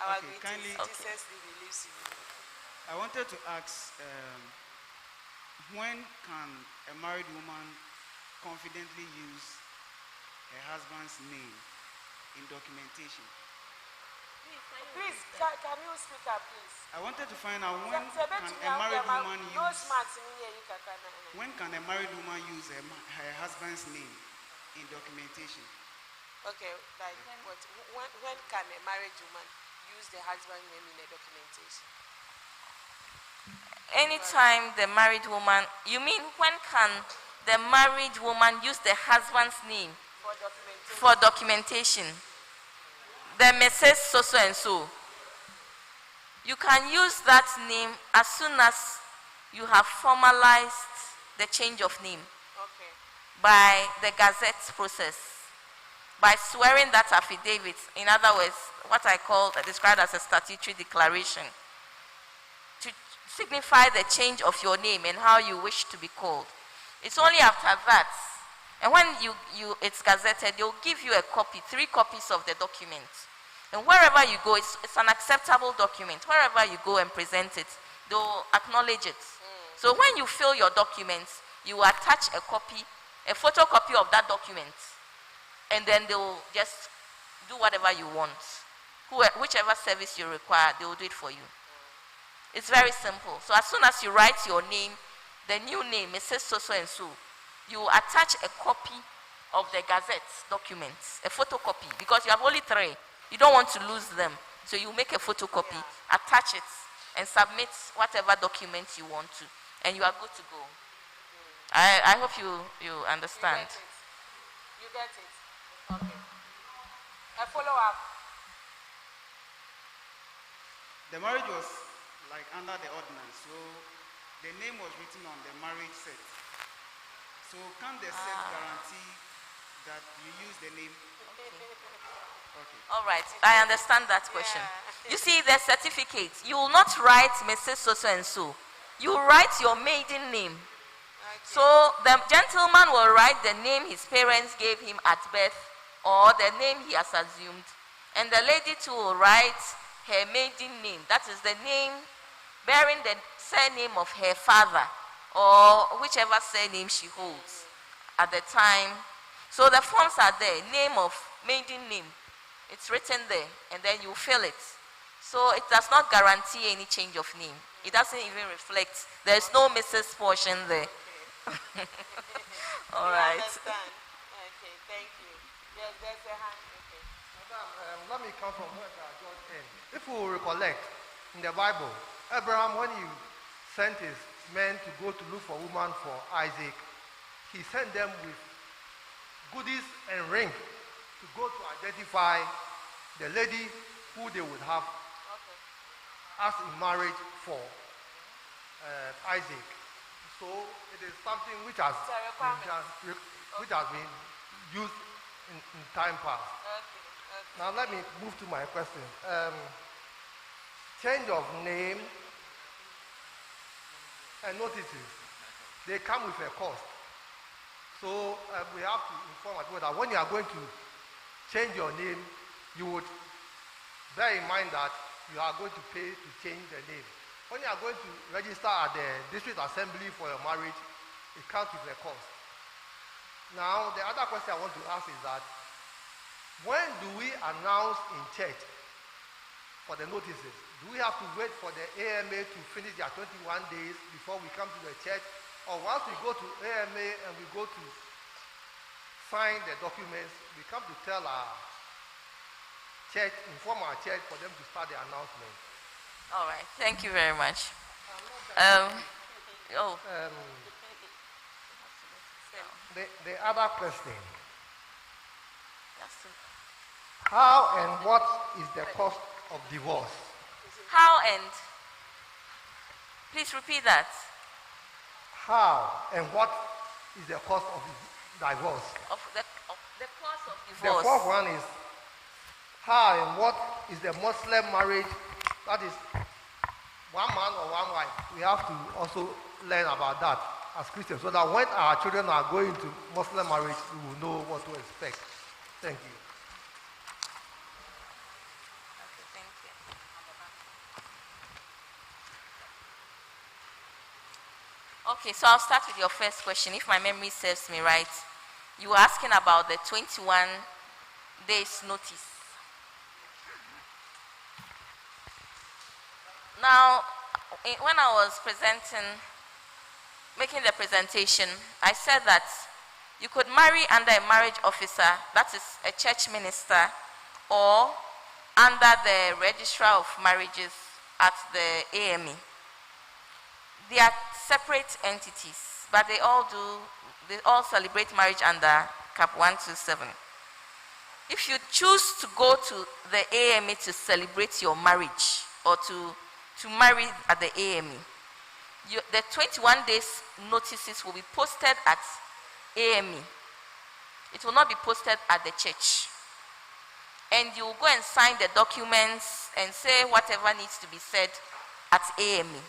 Our Okay, greetings. kindly- Jesus lives in me. I wanted to ask, when can a married woman confidently use her husband's name in documentation? Please, can you speak up, please? I wanted to find out when Sɛ- sɛ can bɛtumi a married ama- woman no use smart ni yɛ yi kakra na- when can a married woman use her husband's name in documentation? Okay, like what? When can a married woman use the husband's name in a documentation? Anytime the married woman, you mean when can the married woman use the husband's name For documentation. for documentation? The Mrs. So and so. You can use that name as soon as you have formalized the change of name Okay. by the Gazette process, by swearing that affidavit. In other words, what I call described as a statutory declaration to signify the change of your name and how you wish to be called. It's only after that, and when it's gazetted, they'll give you a copy, 3 copies of the document. And wherever you go, it's an acceptable document. Wherever you go and present it, they'll acknowledge it. So when you fill your documents, you attach a copy, a photocopy of that document, and then they'll just do whatever you want. Whichever service you require, they will do it for you. It's very simple. So as soon as you write your name, the new name, Mrs. So and so, you attach a copy of the Gazette documents, a photocopy, because you have only 3. You don't want to lose them. So you make a photocopy, attach it, and submit whatever documents you want to, and you are good to go. I hope you understand. You get it. Okay. A follow-up. The marriage was like under the ordinance, so the name was written on the marriage set. So can the set guarantee that you use the name? Okay. All right, I understand that question. You see, the certificate, you will not write Mrs. So and so. You write your maiden name. So the gentleman will write the name his parents gave him at birth or the name he has assumed. And the lady too will write her maiden name. That is the name bearing the surname of her father or whichever surname she holds at the time. So the forms are there, name of maiden name. It's written there, and then you fill it. So it does not guarantee any change of name. It doesn't even reflect. There's no Mrs. portion there. All right. Understand. Okay, thank you. Yes, there's a hand. Okay. Madam, let me come from where George ends. If we will recollect, in the Bible, Abraham, when he sent his men to go to look for a woman for Isaac, he sent them with goodies and ring to go to identify the lady who they would have asked in marriage for Isaac. So it is something which has been used in time past. Now let me move to my question. Change of name and notices, they come with a cost. So we have to inform people that when you are going to change your name, you would bear in mind that you are going to pay to change the name. When you are going to register at the district assembly for your marriage, it comes with a cost. Now, the other question I want to ask is that, when do we announce in church for the notices? Do we have to wait for the AMA to finish their 21 days before we come to the church? Or once we go to AMA and we go to sign the documents, we come to tell our church, inform our church for them to start the announcement? All right. Thank you very much. The other question. How and what is the cost of divorce? How and Please repeat that. How and what is the cause of divorce? Of the cause of The divorce. fourth one is how and what is the Muslim marriage? That is one man or one wife. We have to also learn about that as Christians, so that when our children are going to Muslim marriage, we will know what to expect. Thank you. Okay, thank you. Okay, so I'll start with your first question. If my memory serves me right, you were asking about the 21 days notice. Now, when I was making the presentation, I said that you could marry under a marriage officer, that is a church minister, or under the registrar of marriages at the AME. They are separate entities, but they all celebrate marriage under Cap 127. If you choose to go to the AME to celebrate your marriage or to marry at the AME, the 21 days notices will be posted at AME. It will not be posted at the church. And you will go and sign the documents and say whatever needs to be said at AME.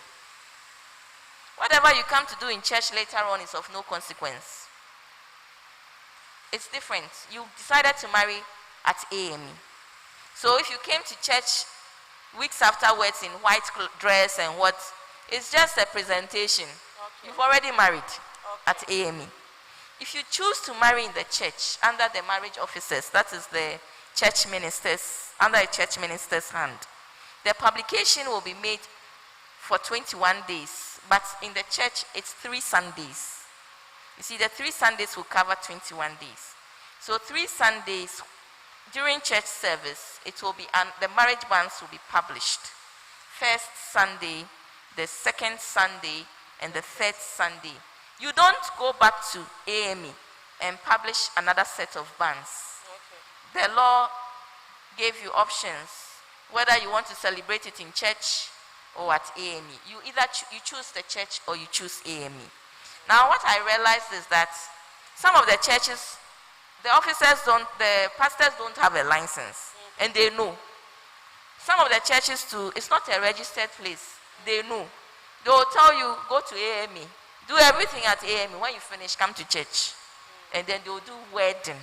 Whatever you come to do in church later on is of no consequence. It's different. You decided to marry at AME. So if you came to church weeks afterwards in white dress and what, it's just a presentation. Okay. You've already married at AME. If you choose to marry in the church under the marriage officers, that is the church ministers, under a church minister's hand, the publication will be made for 21 days, but in the church it's 3 Sundays. You see, the 3 Sundays will cover 21 days. So 3 Sundays during church service, it will be, and the marriage banns will be published. First Sunday, the second Sunday, and the third Sunday. You don't go back to AME and publish another set of bans. Okay. The law gave you options, whether you want to celebrate it in church or at AME. You either you choose the church or you choose AME. Now what I realized is that some of the churches, the pastors don't have a license, and they know. Some of the churches too, it's not a registered place. They know. They will tell you, go to AME, do everything at AME. When you finish, come to church. And then they will do wedding.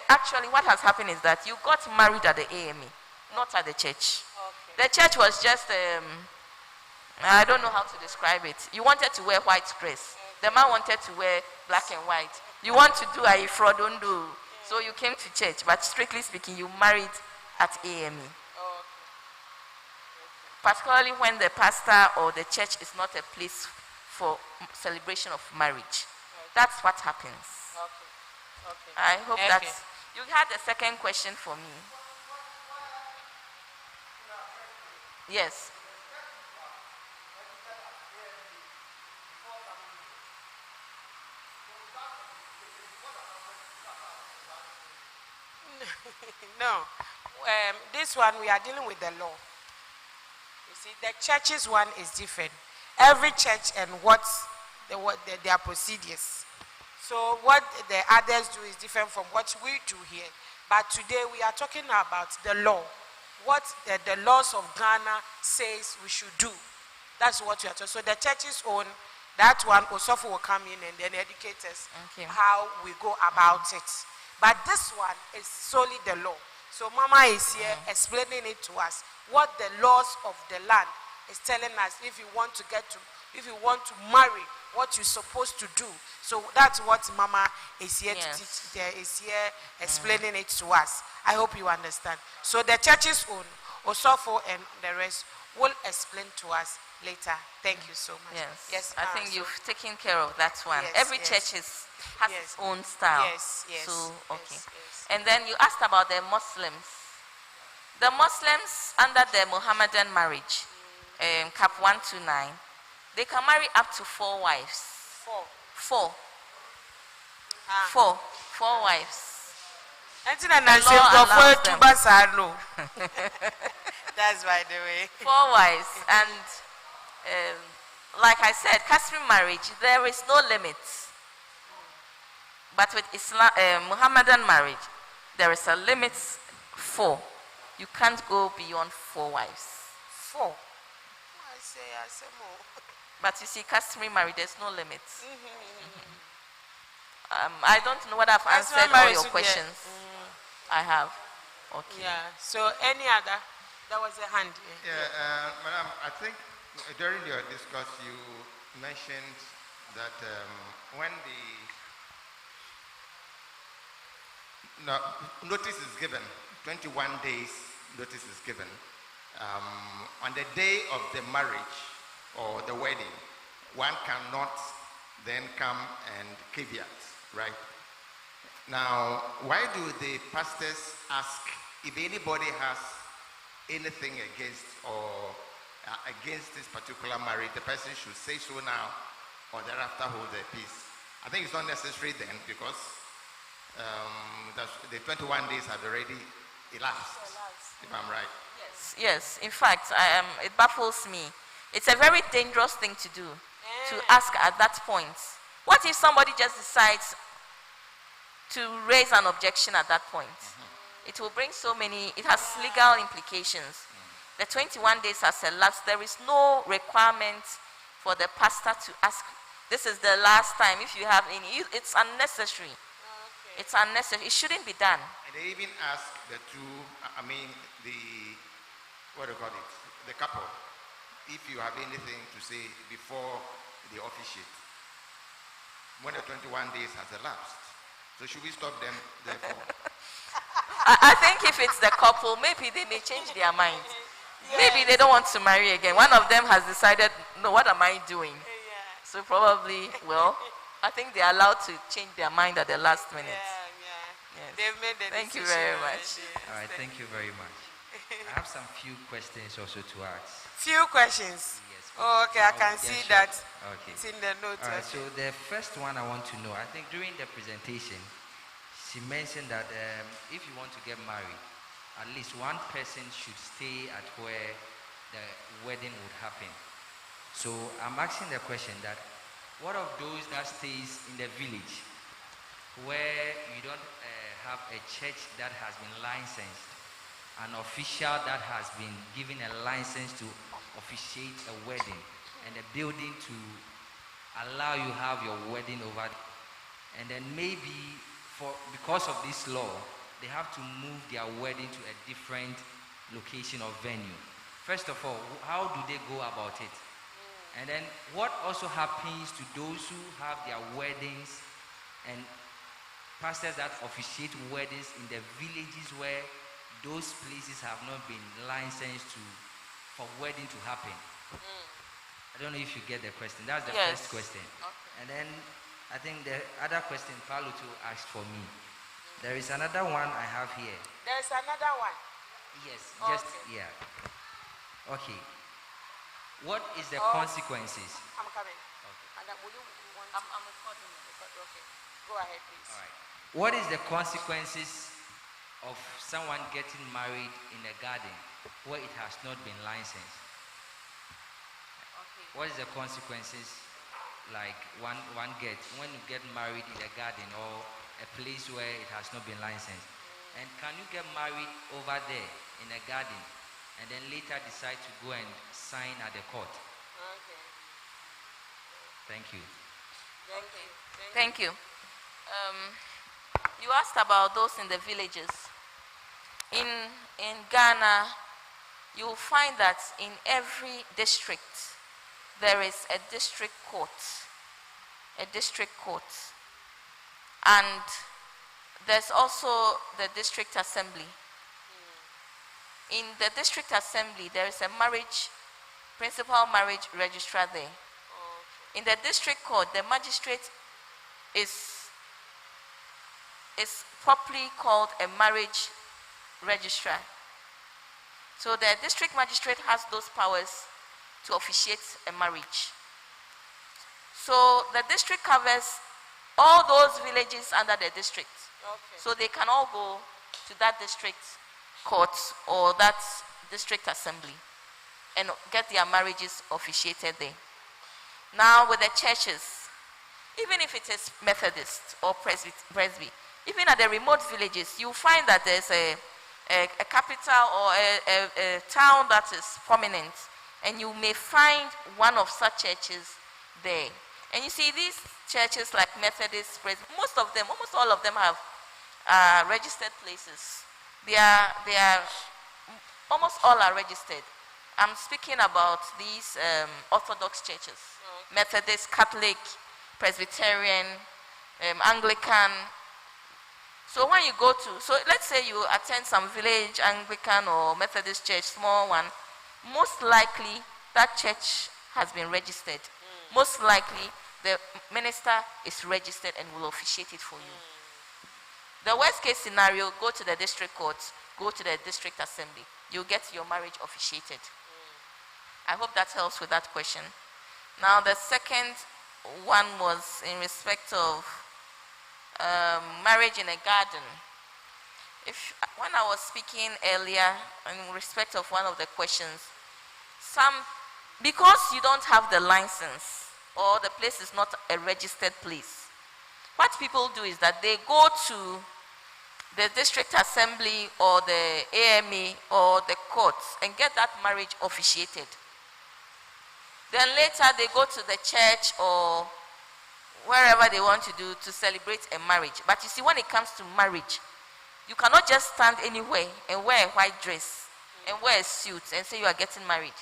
Actually, what has happened is that you got married at the AME, not at the church. Okay. The church was just, I don't know how to describe it. You wanted to wear white dress. The man wanted to wear black and white. You want to do a frodundu. So you came to church, but strictly speaking, you married at AME. Particularly when the pastor or the church is not a place for celebration of marriage. That's what happens. I hope that you had a second question for me. Yes. No. This one, we are dealing with the law. You see, the church's one is different. Every church and what their procedures. So what the others do is different from what we do here. But today we are talking about the law. What the laws of Ghana says we should do. That's what we are talking. So the church's own, that one, Osofu will come in and then educate us how we go about it. But this one is solely the law. So Mama is here explaining it to us. What the laws of the land is telling us if you want to marry, what you're supposed to do. So that's what Mama is here to teach. Is here explaining it to us. I hope you understand. So the church's own, Osofo and the rest will explain to us later. Thank you so much. Yes. I think you've taken care of that one. Every church has its own style. Yes. So And then you asked about the Muslims. The Muslims under the Mohammedan marriage, Cap 129, they can marry up to 4 wives. 4 wives. The law allows them. That's by the way. 4 wives. And like I said, customary marriage, there is no limit. But with Islam, Muhammadan marriage, there is a limit 4. You can't go beyond 4 wives. 4. I say more. But you see, customary marriage, there's no limit. I don't know whether I've answered all your questions. I have. Okay. Yeah. So any other? There was a hand here. Yeah, Madam, I think during your discourse you mentioned that when the notice is given, 21 days notice is given, on the day of the marriage or the wedding, one cannot then come and caveat, right? Now, why do the pastors ask if anybody has anything against against this particular marriage, the person should say so now or thereafter hold their peace? I think it's not necessary then because the 21 days have already elapsed, if I'm right. Yes. In fact, it baffles me. It's a very dangerous thing to do, to ask at that point. What if somebody just decides to raise an objection at that point? It will bring so many, it has legal implications. The 21 days has elapsed. There is no requirement for the pastor to ask, this is the last time, if you have any. It's unnecessary. It's unnecessary. It shouldn't be done. And they even ask the two, what do you call it, the couple, if you have anything to say before the officiate, when the 21 days has elapsed. So should we stop them therefore? I think if it's the couple, maybe they may change their mind. Maybe they don't want to marry again. One of them has decided, no, what am I doing? So probably, I think they're allowed to change their mind at the last minute. Yes. They've made the Thank you decision very much. already. All right, thank you very much. I have some few questions also to ask. Few questions. Yes. Oh, okay, I can Yeah, see sure. that. Okay. It's in the notes. All right, so the first one I want to know, I think during the presentation, she mentioned that if you want to get married, at least one person should stay at where the wedding would happen. So I'm asking the question that, what of those that stays in the village where you don't have a church that has been licensed, an official that has been given a license to officiate a wedding, and a building to allow you have your wedding over there. And then maybe because of this law, they have to move their wedding to a different location or venue. First of all, how do they go about it? And then what also happens to those who have their weddings and pastors that officiate weddings in the villages where those places have not been licensed for wedding to happen? I don't know if you get the question. That's the first question. Okay. And then I think the other question Paluto asked for me. There is another one I have here. There's another one. Yes. Okay. Okay. What is the consequences? I'm coming. Okay. And will you want I'm recording. Okay. Go ahead, please. All right. What is the consequences of someone getting married in a garden where it has not been licensed? Okay. What is the consequences like one gets when you get married in a garden or a place where it has not been licensed? And can you get married over there in a garden and then later decide to go and sign at the court? Okay. Thank you. Thank you. You asked about those in the villages. In Ghana, you will find that in every district there is a district court. And there's also the district assembly. In the district assembly, there is a principal marriage registrar there. In the district court, the magistrate is properly called a marriage registrar. So the district magistrate has those powers to officiate a marriage. So the district covers all those villages under the district. Okay. So they can all go to that district court or that district assembly and get their marriages officiated there. Now with the churches, even if it is Methodist or Presby, even at the remote villages, you find that there's a capital or a town that is prominent, and you may find one of such churches there. And you see these churches like Methodist, Presby, most of them, almost all of them have registered places. They are almost all are registered. I'm speaking about these Orthodox churches, Methodist, Catholic, Presbyterian, Anglican. So when you go to, so let's say you attend some village Anglican or Methodist church, small one, most likely that church has been registered. Most likely the minister is registered and will officiate it for you. The worst case scenario, go to the district court, go to the district assembly. You'll get your marriage officiated. I hope that helps with that question. Now the second one was in respect of marriage in a garden. When I was speaking earlier in respect of one of the questions, because you don't have the license or the place is not a registered place, what people do is that they go to the district assembly or the AME or the courts and get that marriage officiated. Then later they go to the church or wherever they want to do to celebrate a marriage. But you see, when it comes to marriage, you cannot just stand anywhere and wear a white dress and wear a suit and say you are getting married.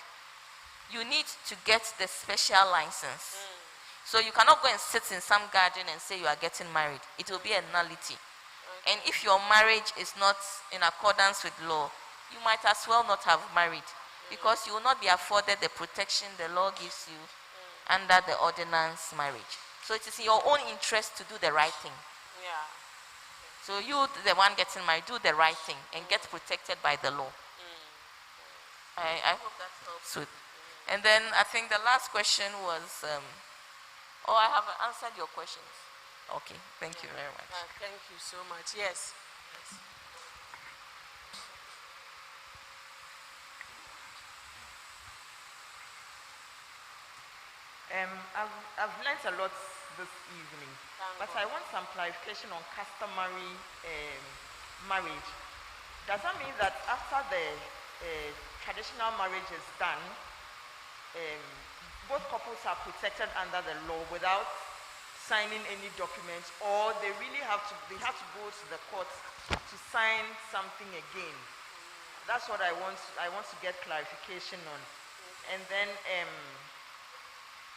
You need to get the special license. So you cannot go and sit in some garden and say you are getting married. It will be a nullity. And if your marriage is not in accordance with law, you might as well not have married, because you will not be afforded the protection the law gives you under the ordinance marriage. So it is in your own interest to do the right thing. Yeah. So you, the one getting married, do the right thing and get protected by the law. I hope that helps with. And then I think the last question was, I have answered your questions. Okay, thank you very much. Thank you so much. Yes. I've learned a lot this evening, but I want some clarification on customary marriage. Does that mean that after the traditional marriage is done, both couples are protected under the law without signing any documents, or they really have to go to the court to sign something again? That's what I want to get clarification on. And then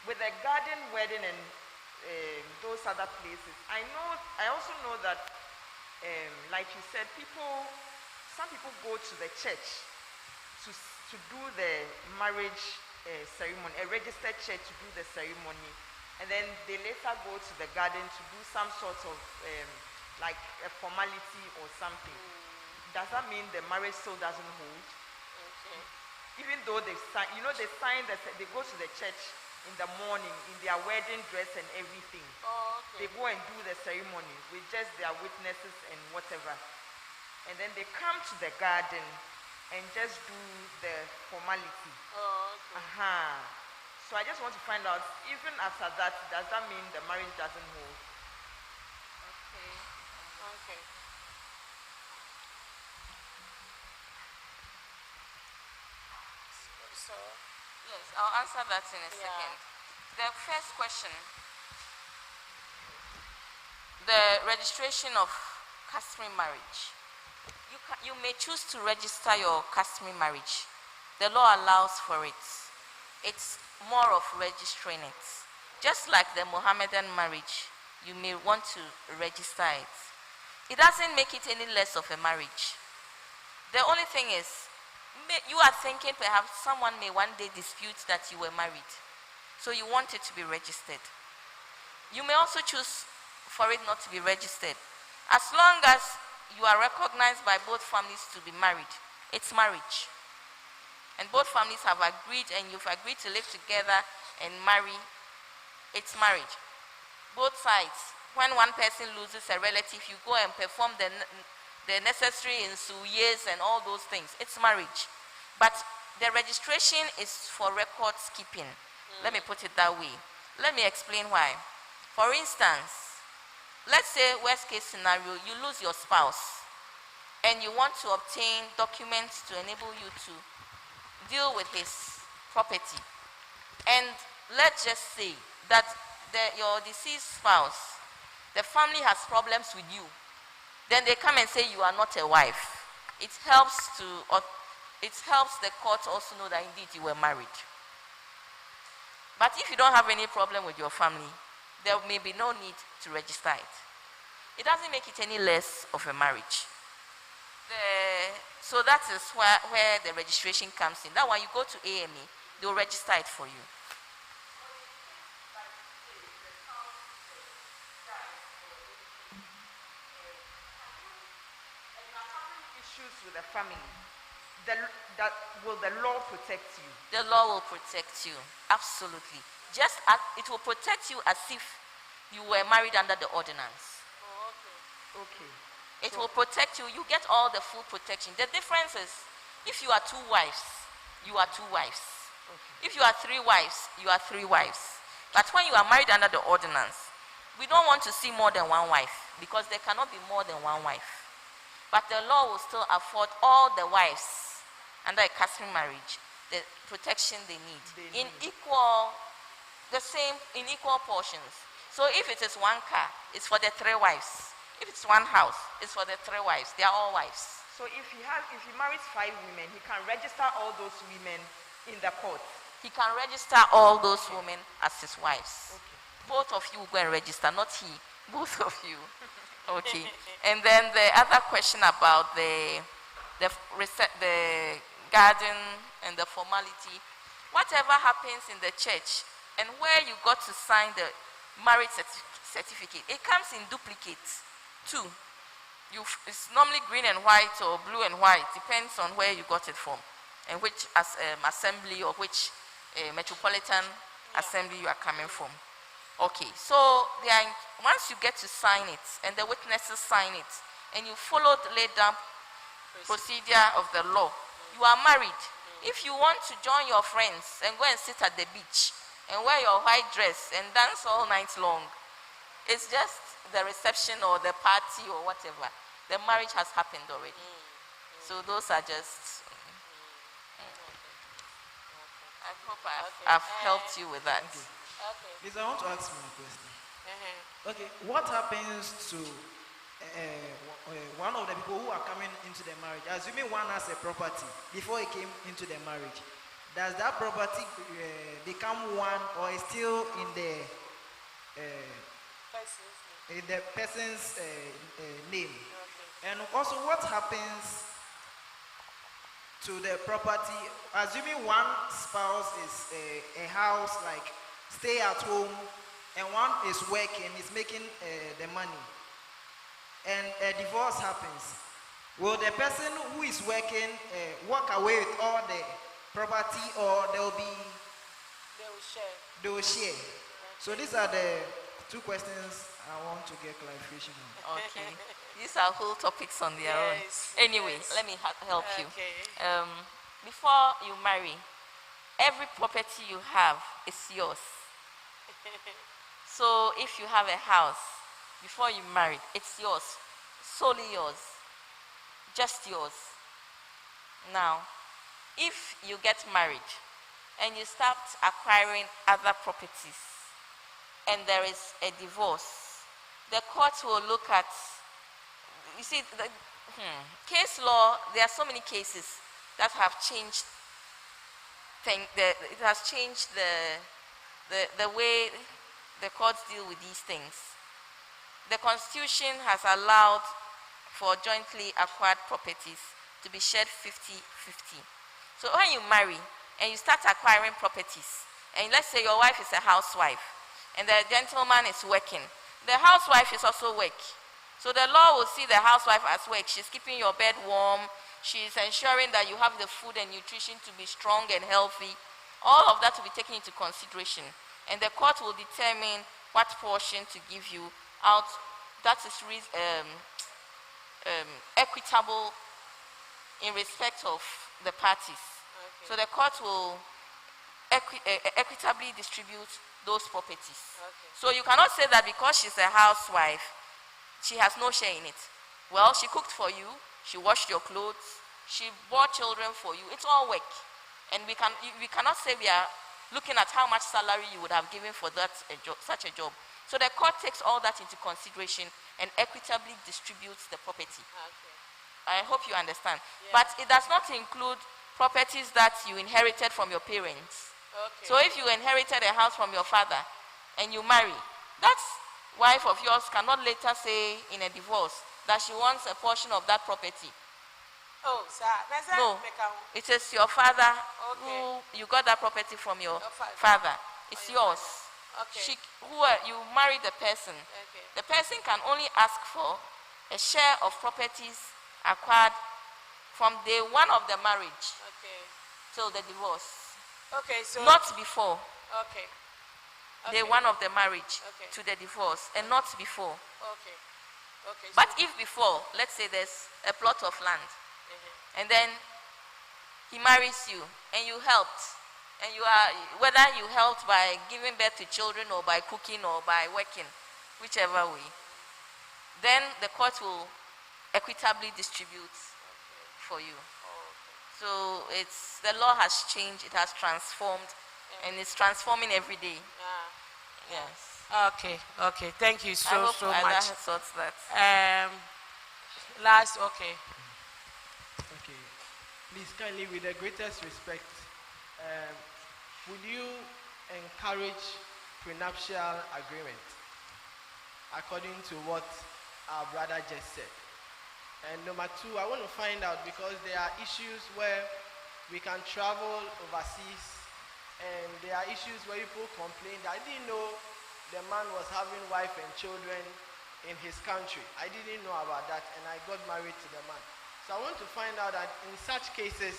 with a garden wedding and those other places, I also know that like you said, some people go to the church to do the marriage ceremony, a registered church to do the ceremony, and then they later go to the garden to do some sort of like a formality or something. Does that mean the marriage still doesn't hold? Okay. Even though they go to the church in the morning in their wedding dress and everything. Oh, okay. They go and do the ceremony with just their witnesses and whatever. And then they come to the garden and just do the formality. Oh, okay. So I just want to find out, even after that, does that mean the marriage doesn't hold? Okay. Okay. So Yes, I'll answer that in a second. The first question, the registration of customary marriage. You may choose to register your customary marriage. The law allows for it. It's more of registering it. Just like the Mohammedan marriage, you may want to register it. It doesn't make it any less of a marriage. The only thing is, you are thinking perhaps someone may one day dispute that you were married. So you want it to be registered. You may also choose for it not to be registered. As long as you are recognized by both families to be married, it's marriage. And both families have agreed, and you've agreed to live together and marry, it's marriage. Both sides. When one person loses a relative, you go and perform the necessary insuyers and all those things. It's marriage. But the registration is for records keeping. Let me put it that way. Let me explain why. For instance, let's say worst case scenario, you lose your spouse and you want to obtain documents to enable you to deal with his property. And let's just say that your deceased spouse, the family has problems with you. Then they come and say you are not a wife. It helps the court also know that indeed you were married. But if you don't have any problem with your family, there may be no need to register it. It doesn't make it any less of a marriage. So that is where the registration comes in. That when you go to AME, they'll register it for you. Issues with the family, will the law protect you? The law will protect you, absolutely. Just as it will protect you as if you were married under the ordinance. Oh, okay. It will protect you. You get all the full protection. The difference is, if you are 2 wives, you are 2 wives. Okay. If you are 3 wives, you are 3 wives. But when you are married under the ordinance, we don't want to see more than 1 wife, because there cannot be more than 1 wife. But the law will still afford all the wives under a customary marriage the protection they need in equal portions. So if it is 1 car, it's for the 3 wives. If it's 1 house, it's for the 3 wives. They are all wives. So if he marries 5 women, he can register all those women in the court. He can register all those women as his wives. Okay. Both of you go and register, not he. Both of you. Okay. And then the other question about the garden and the formality. Whatever happens in the church and where you got to sign the marriage certificate, it comes in duplicates too. It's normally green and white or blue and white, depends on where you got it from and which assembly or which metropolitan assembly you are coming from. Okay, so once you get to sign it and the witnesses sign it and you follow the laid down procedure of the law, you are married. If you want to join your friends and go and sit at the beach and wear your white dress and dance all night long, it's just the reception or the party or whatever. The marriage has happened already. So those are just... I hope I've helped you with that. Okay. Please, I want to ask you a question. Okay, what happens to one of the people who are coming into the marriage, assuming one has a property before he came into the marriage? Does that property become one or is still in the person's name? Okay. And also, what happens to the property, assuming one spouse is a house like stay at home and one is working, is making the money, and a divorce happens, will the person who is working walk away with all the property, or they will share? So these are the 2 questions I want to get clarification on. Okay. These are whole topics on their own. Anyway, let me help you. Before you marry, every property you have is yours. So if you have a house, before you married, it's yours, solely yours, just yours. Now, if you get married and you start acquiring other properties and there is a divorce, the court will look at, you see, the case law, there are so many cases that have changed it has changed the way the courts deal with these things. The Constitution has allowed for jointly acquired properties to be shared 50-50. So when you marry and you start acquiring properties, and let's say your wife is a housewife and the gentleman is working, the housewife is also working. So the law will see the housewife as work. She's keeping your bed warm. She's ensuring that you have the food and nutrition to be strong and healthy. All of that will be taken into consideration. And the court will determine what portion to give you out that is equitable in respect of the parties. So the court will equitably distribute those properties. So you cannot say that because she's a housewife, she has no share in it. Well, she cooked for you, she washed your clothes, she bore children for you. It's all work. And we cannot say we are looking at how much salary you would have given for such a job. So the court takes all that into consideration and equitably distributes the property. I hope you understand. But it does not include properties that you inherited from your parents. So if you inherited a house from your father and you marry, that wife of yours cannot later say in a divorce that she wants a portion of that property. Oh, sir. No, it is your father who you got that property from your father. It's yours. You marry the person. The person can only ask for a share of properties acquired from day one of the marriage till the divorce. So not before. Day Okay. one of the marriage to the divorce, and not before. But if before, let's say there's a plot of land, and then he marries you, and you helped, and whether you helped by giving birth to children or by cooking or by working, whichever way, then the court will equitably distribute for you. So the law has changed, it has transformed, and it's transforming every day. Yes. Okay. Thank you I hope so Ada much. sorts that. Last, Okay. Please, kindly, with the greatest respect, would you encourage prenuptial agreement according to what our brother just said? And number two, I want to find out, because there are issues where we can travel overseas, and there are issues where people complain that I didn't know the man was having wife and children in his country. I didn't know about that, and I got married to the man. So I want to find out that in such cases,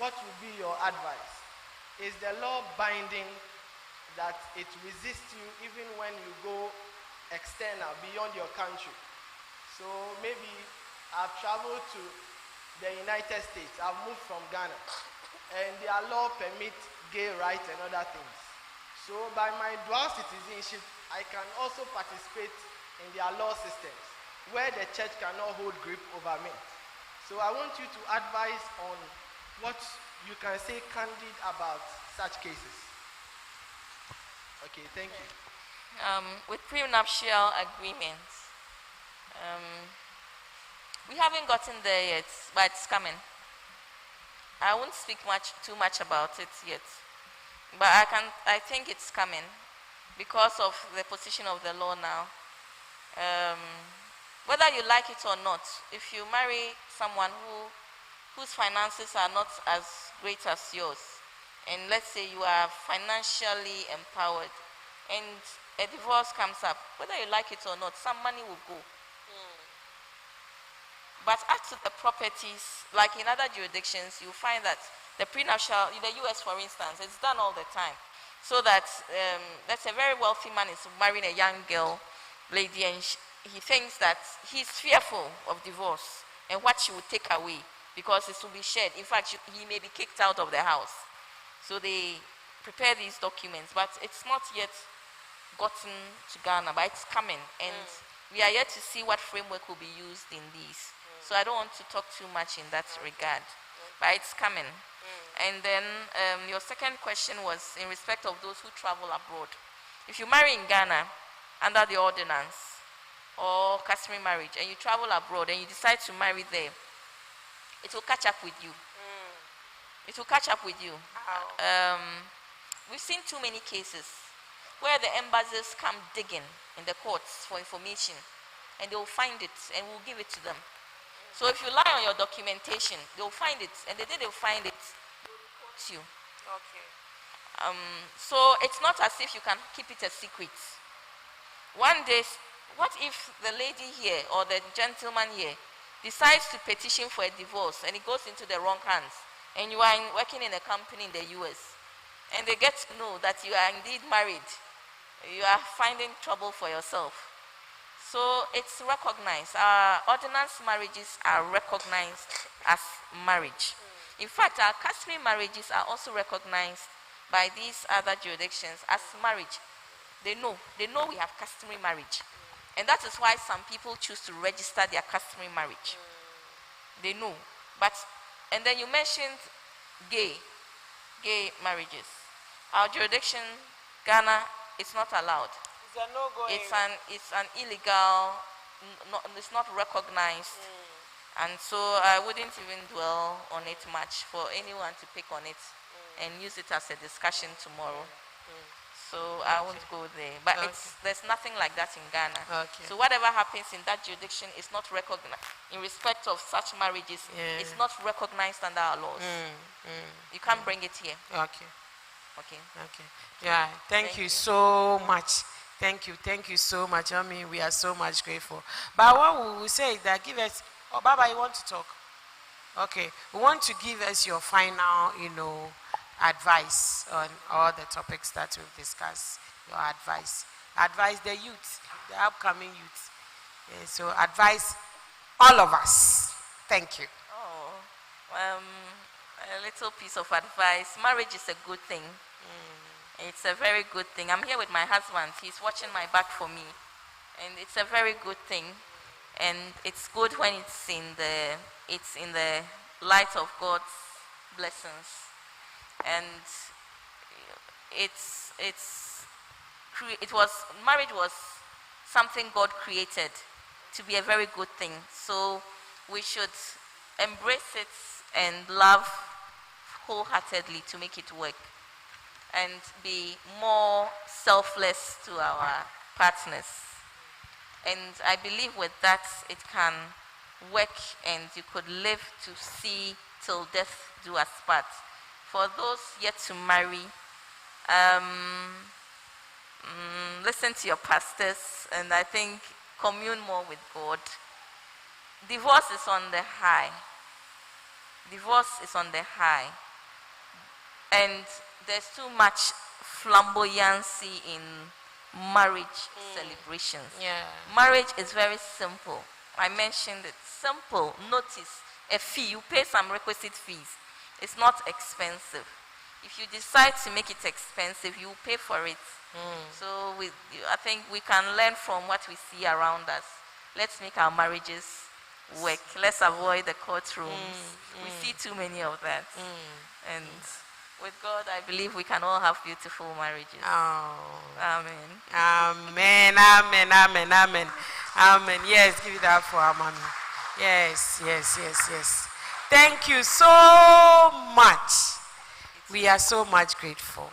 what would be your advice? Is the law binding that it resists you even when you go external, beyond your country? So maybe I've traveled to the United States, I've moved from Ghana, and their law permits gay rights and other things. So by my dual citizenship, I can also participate in their law systems, where the church cannot hold grip over me. So I want you to advise on what you can say candid about such cases. Okay, thank you. With prenuptial agreements, we haven't gotten there yet, but it's coming. I won't speak too much about it yet, but I think it's coming because of the position of the law now. Whether you like it or not, if you marry someone whose finances are not as great as yours, and let's say you are financially empowered, and a divorce comes up, whether you like it or not, some money will go. But as to the properties, like in other jurisdictions, you find that the prenuptial, in the US for instance, it's done all the time. So that that's a very wealthy man is marrying a young lady, and he thinks that he's fearful of divorce and what she would take away, because it will be shared. In fact, he may be kicked out of the house. So they prepare these documents, but it's not yet gotten to Ghana, but it's coming. And we are yet to see what framework will be used in these. So I don't want to talk too much in that regard, but it's coming. And then your second question was in respect of those who travel abroad. If you marry in Ghana under the ordinance or customary marriage, and you travel abroad and you decide to marry there, it will catch up with you. It will catch up with you. We've seen too many cases where the embassies come digging in the courts for information, and they will find it and we'll give it to them. So if you lie on your documentation, they'll find it, and the day they'll find it, they'll report you. So it's not as if you can keep it a secret. One day, what if the lady here or the gentleman here decides to petition for a divorce and it goes into the wrong hands, and you are working in a company in the US, and they get to know that you are indeed married, you are finding trouble for yourself. So it's recognized. Our ordinance marriages are recognized as marriage. In fact, our customary marriages are also recognized by these other jurisdictions as marriage. They know we have customary marriage. And that is why some people choose to register their customary marriage. They know. But, and then you mentioned gay marriages. Our jurisdiction, Ghana, it's not allowed. It's a no-go area. It's an illegal, it's not recognized. And so I wouldn't even dwell on it much for anyone to pick on it and use it as a discussion tomorrow. So I won't go there. But there's nothing like that in Ghana. So whatever happens in that jurisdiction is not recognized. In respect of such marriages, it's not recognized under our laws. You can't bring it here. Okay. Okay. Yeah, thank you so much. Thank you so much. I mean, we are so much grateful. But what we will say is that give us, Baba, you want to talk? Okay, we want to give us your final, advice on all the topics that we've discussed. Your advice. Advise the youth, the upcoming youth. So advise all of us. Thank you. A little piece of advice. Marriage is a good thing. It's a very good thing. I'm here with my husband. He's watching my back for me. And it's a very good thing. And it's good when it's in the light of God's blessings. And marriage was something God created to be a very good thing. So we should embrace it and love wholeheartedly to make it work, and be more selfless to our partners. And I believe with that it can work, and you could live to see till death do us part. For those yet to marry, listen to your pastors, and I think commune more with God. Divorce is on the high. And there's too much flamboyancy in marriage celebrations. Marriage is very simple. I mentioned it. Simple. Notice a fee. You pay some requisite fees. It's not expensive. If you decide to make it expensive, you pay for it. So I think we can learn from what we see around us. Let's make our marriages work. Let's avoid the courtrooms. We see too many of that. And with God, I believe we can all have beautiful marriages. Amen. Amen. Yes, give it up for our mommy. Yes. Thank you so much. We are so much grateful.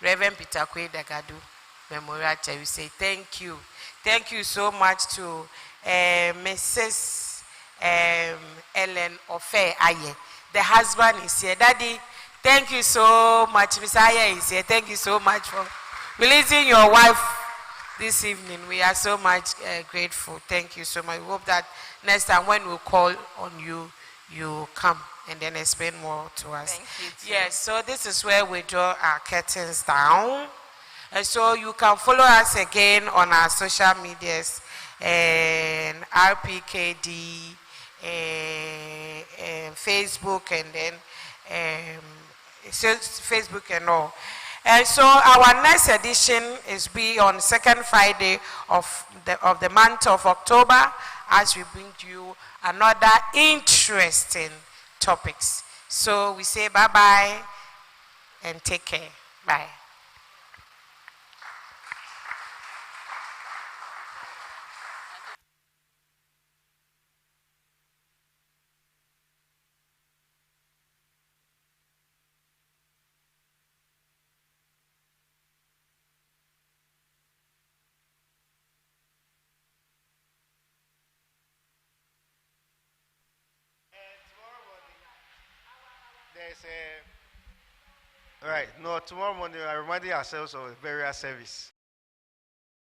Reverend Peter Kwe Dagadu Memorial Church, we say thank you. Thank you so much to Mrs. Ellen Ofe Aye. The husband is here. Daddy, thank you so much. Miss Aye is here. Thank you so much for releasing your wife this evening. We are so much grateful. Thank you so much. We hope that next time when we call on you, you come and then explain more to us. Thank you too. Yes, so this is where we draw our curtains down. And so you can follow us again on our social medias and RPKD, Facebook, and then Facebook and all. And so our next edition is be on second Friday of the month of October, as we bring to you another interesting topics. So we say bye-bye and take care. Bye. All right. No, tomorrow morning, I'm reminding ourselves of a burial service.